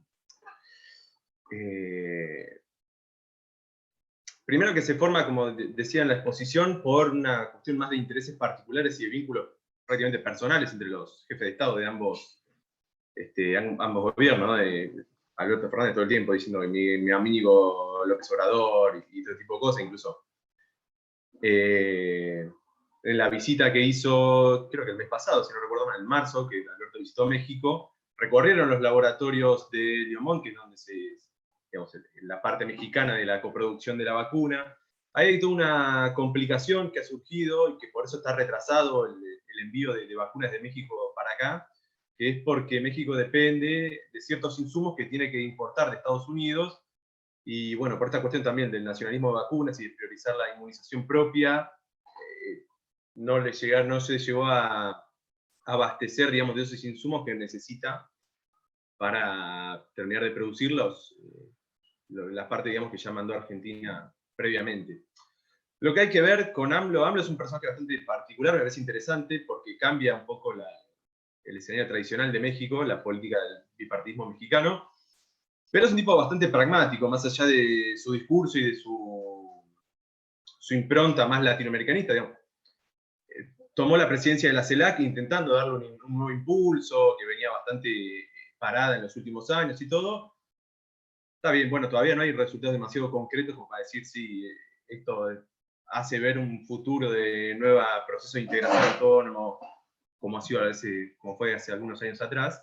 Primero que se forma, como decía en la exposición, por una cuestión más de intereses particulares y de vínculos prácticamente personales entre los jefes de Estado de ambos gobiernos, ¿no? De Alberto Fernández todo el tiempo diciendo que mi amigo López Obrador y todo tipo de cosas, incluso en la visita que hizo, creo que el mes pasado, si no recuerdo mal, en marzo, que Alberto visitó México, recorrieron los laboratorios de Liomont, que es donde digamos, la parte mexicana de la coproducción de la vacuna. Hay toda una complicación que ha surgido y que por eso está retrasado el envío de vacunas de México para acá, que es porque México depende de ciertos insumos que tiene que importar de Estados Unidos, y bueno, por esta cuestión también del nacionalismo de vacunas y de priorizar la inmunización propia, no se llegó a abastecer, digamos, de esos insumos que necesita para terminar de producir la parte, digamos, que ya mandó a Argentina previamente. Lo que hay que ver con AMLO es un personaje bastante particular, me parece interesante, porque cambia un poco el escenario tradicional de México, la política del bipartidismo mexicano, pero es un tipo bastante pragmático, más allá de su discurso y de su impronta más latinoamericanista, digamos. Tomó la presidencia de la CELAC intentando darle un nuevo impulso, que venía bastante parada en los últimos años y todo. Está bien, bueno, todavía no hay resultados demasiado concretos como para decir si esto hace ver un futuro de nuevo proceso de integración autónomo, como fue hace algunos años atrás.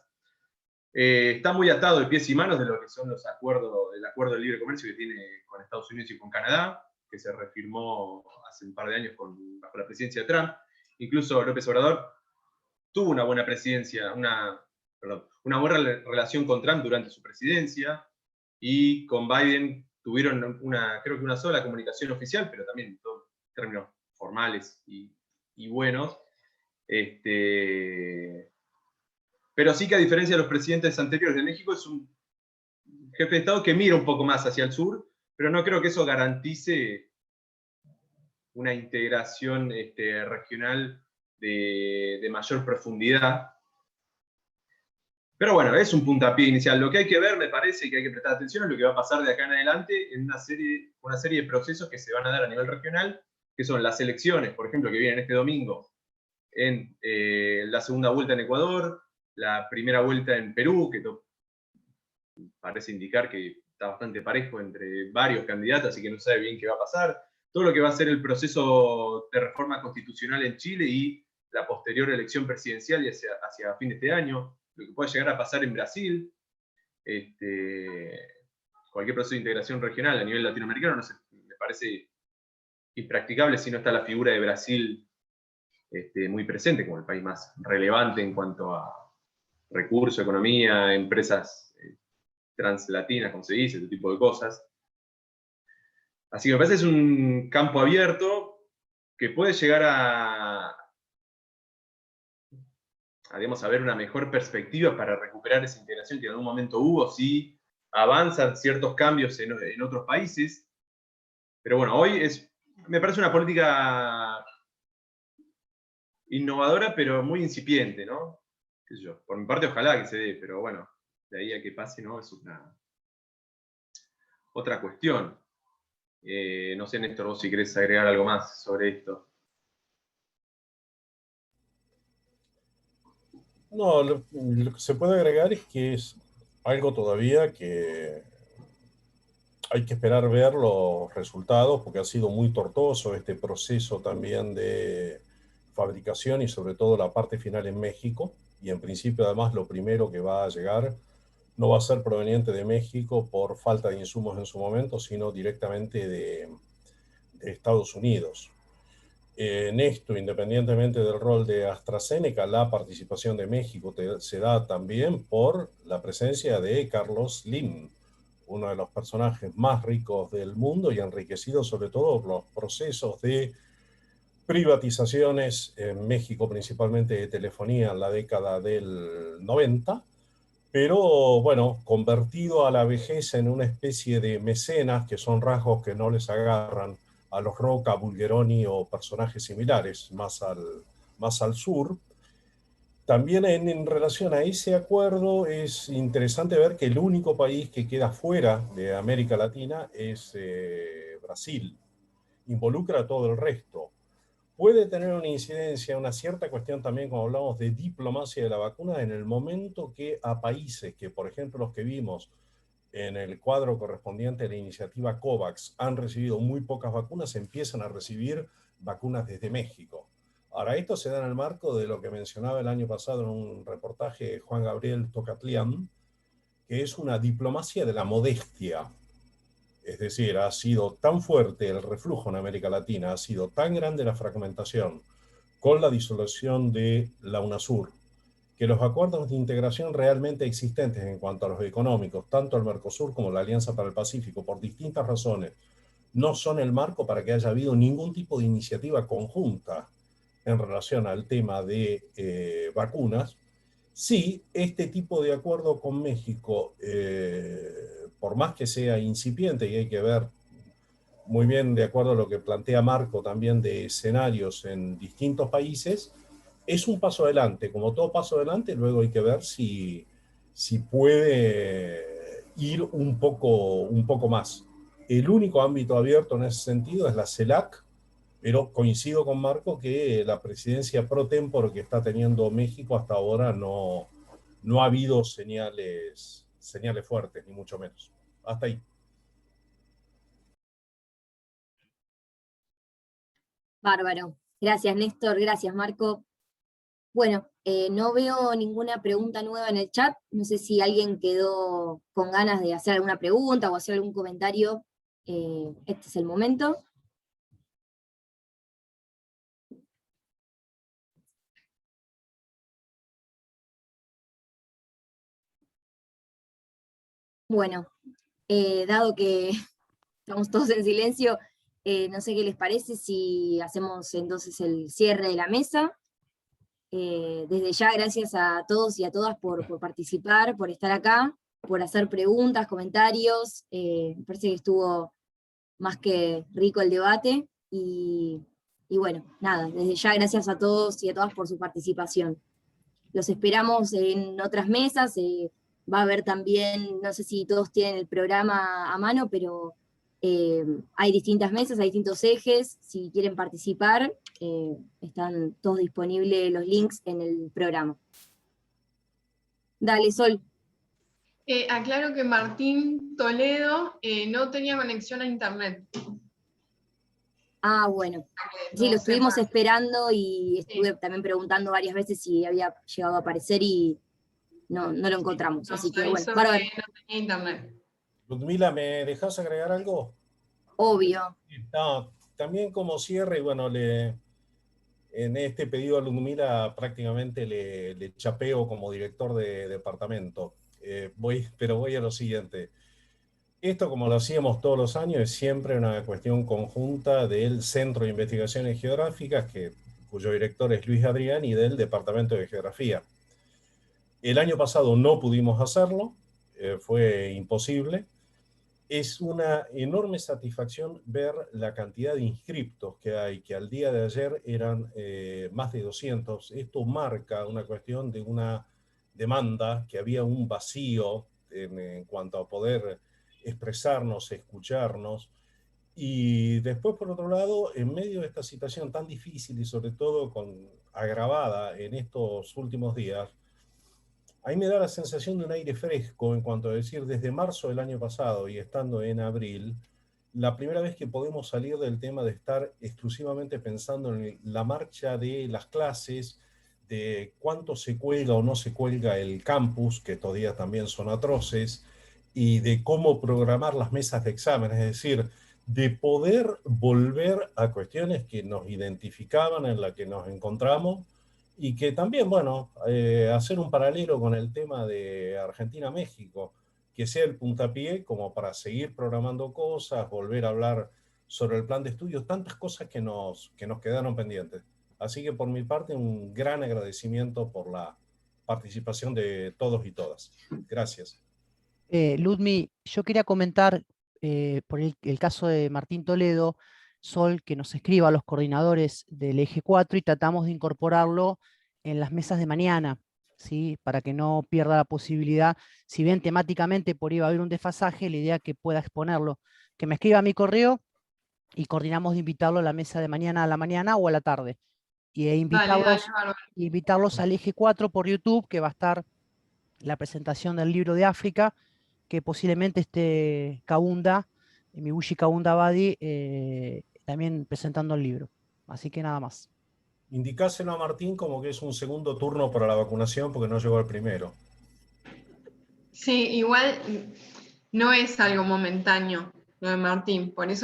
Está muy atado de pies y manos de lo que son el acuerdo de libre comercio que tiene con Estados Unidos y con Canadá, que se refirmó hace un par de años bajo la presidencia de Trump. Incluso López Obrador tuvo una buena una buena relación con Trump durante su presidencia, y con Biden tuvieron creo que una sola comunicación oficial, pero también en términos formales y buenos. Pero sí que, a diferencia de los presidentes anteriores de México, es un jefe de Estado que mira un poco más hacia el sur, pero no creo que eso garantice una integración regional de mayor profundidad. Pero bueno, es un puntapié inicial. Lo que hay que ver, me parece, que hay que prestar atención a lo que va a pasar de acá en adelante en una serie de procesos que se van a dar a nivel regional, que son las elecciones, por ejemplo, que vienen este domingo, en la segunda vuelta en Ecuador, la primera vuelta en Perú, que parece indicar que está bastante parejo entre varios candidatos, así que no sabe bien qué va a pasar. Todo lo que va a ser el proceso de reforma constitucional en Chile y la posterior elección presidencial y hacia fin de este año, lo que puede llegar a pasar en Brasil, cualquier proceso de integración regional a nivel latinoamericano, no sé, me parece impracticable si no está la figura de Brasil muy presente como el país más relevante en cuanto a recursos, economía, empresas translatinas, como se dice, ese tipo de cosas. Así que me parece que es un campo abierto que puede llegar digamos, a ver una mejor perspectiva para recuperar esa integración que en algún momento hubo, si avanzan ciertos cambios en otros países. Pero bueno, hoy me parece una política innovadora, pero muy incipiente, ¿no? ¿Qué sé yo? Por mi parte, ojalá que se dé, pero bueno, de ahí a que pase, ¿no? Es otra cuestión. No sé, Néstor, vos si querés agregar algo más sobre esto. No, lo que se puede agregar es que es algo todavía que hay que esperar ver los resultados, porque ha sido muy tortuoso este proceso también de fabricación y sobre todo la parte final en México. Y en principio, además, lo primero que va a llegar no va a ser proveniente de México por falta de insumos en su momento, sino directamente de Estados Unidos. En esto, independientemente del rol de AstraZeneca, la participación de México se da también por la presencia de Carlos Slim, uno de los personajes más ricos del mundo y enriquecido sobre todo por los procesos de privatizaciones en México, principalmente de telefonía en la década del 90, pero bueno, convertido a la vejez en una especie de mecenas, que son rasgos que no les agarran a los Roca, Bulgeroni o personajes similares más al sur. También en relación a ese acuerdo es interesante ver que el único país que queda fuera de América Latina es Brasil. Involucra a todo el resto. Puede tener una incidencia, una cierta cuestión también, como hablamos de diplomacia de la vacuna, en el momento que a países que, por ejemplo, los que vimos en el cuadro correspondiente a la iniciativa COVAX han recibido muy pocas vacunas, empiezan a recibir vacunas desde México. Ahora, esto se da en el marco de lo que mencionaba el año pasado en un reportaje Juan Gabriel Tocatlián, que es una diplomacia de la modestia. Es decir, ha sido tan fuerte el reflujo en América Latina, ha sido tan grande la fragmentación con la disolución de la UNASUR, que los acuerdos de integración realmente existentes en cuanto a los económicos, tanto el Mercosur como la Alianza para el Pacífico, por distintas razones, no son el marco para que haya habido ningún tipo de iniciativa conjunta en relación al tema de vacunas. Sí, este tipo de acuerdo con México, por más que sea incipiente y hay que ver muy bien de acuerdo a lo que plantea Marco también de escenarios en distintos países, es un paso adelante. Como todo paso adelante, luego hay que ver si puede ir un poco más. El único ámbito abierto en ese sentido es la CELAC, pero coincido con Marco que la presidencia pro tempore que está teniendo México hasta ahora no ha habido señales fuertes, ni mucho menos. Hasta ahí. Bárbaro. Gracias, Néstor. Gracias, Marco. Bueno, no veo ninguna pregunta nueva en el chat. No sé si alguien quedó con ganas de hacer alguna pregunta o hacer algún comentario. Este es el momento. Bueno, dado que estamos todos en silencio, no sé qué les parece si hacemos entonces el cierre de la mesa. Desde ya, gracias a todos y a todas por participar, por estar acá, por hacer preguntas, comentarios. Me parece que estuvo más que rico el debate. Y bueno, nada, desde ya gracias a todos y a todas por su participación. Los esperamos en otras mesas. Va a haber también, no sé si todos tienen el programa a mano, pero hay distintas mesas, hay distintos ejes. Si quieren participar, están todos disponibles los links en el programa. Dale, Sol. Aclaro que Martín Toledo no tenía conexión a internet. Ah, bueno. Sí, lo estuvimos esperando y estuve también preguntando varias veces si había llegado a aparecer y no lo encontramos. Así que bueno, bárbaro. No tenía internet. Ludmila, ¿me dejas agregar algo? Obvio. No, también como cierre, y bueno, en este pedido a Ludmila prácticamente le chapeo como director de departamento. Pero voy a lo siguiente. Esto, como lo hacíamos todos los años, es siempre una cuestión conjunta del Centro de Investigaciones Geográficas, cuyo director es Luis Adrián, y del Departamento de Geografía. El año pasado no pudimos hacerlo, fue imposible. Es una enorme satisfacción ver la cantidad de inscriptos que hay, que al día de ayer eran más de 200. Esto marca una cuestión de una demanda, que había un vacío en cuanto a poder expresarnos, escucharnos. Y después, por otro lado, en medio de esta situación tan difícil y sobre todo agravada en estos últimos días, ahí me da la sensación de un aire fresco en cuanto a decir, desde marzo del año pasado y estando en abril, la primera vez que podemos salir del tema de estar exclusivamente pensando en la marcha de las clases, de cuánto se cuelga o no se cuelga el campus, que todavía también son atroces, y de cómo programar las mesas de examen, es decir, de poder volver a cuestiones que nos identificaban, en las que nos encontramos, y que también, bueno, hacer un paralelo con el tema de Argentina-México, que sea el puntapié como para seguir programando cosas, volver a hablar sobre el plan de estudios, tantas cosas que nos quedaron pendientes. Así que por mi parte, un gran agradecimiento por la participación de todos y todas. Gracias. Ludmi, yo quería comentar por el caso de Martín Toledo, Sol, que nos escriba a los coordinadores del Eje 4 y tratamos de incorporarlo en las mesas de mañana, ¿sí? Para que no pierda la posibilidad, si bien temáticamente por ahí va a haber un desfasaje, la idea que pueda exponerlo, que me escriba a mi correo y coordinamos de invitarlo a la mesa de mañana a la mañana o a la tarde. Y invitarlos al Eje 4 por YouTube, que va a estar la presentación del libro de África, que posiblemente esté Kaunda, Mibushi Kaunda Abadi, también presentando el libro. Así que nada más. Indicáselo a Martín como que es un segundo turno para la vacunación porque no llegó al primero. Sí, igual no es algo momentáneo lo de Martín, por eso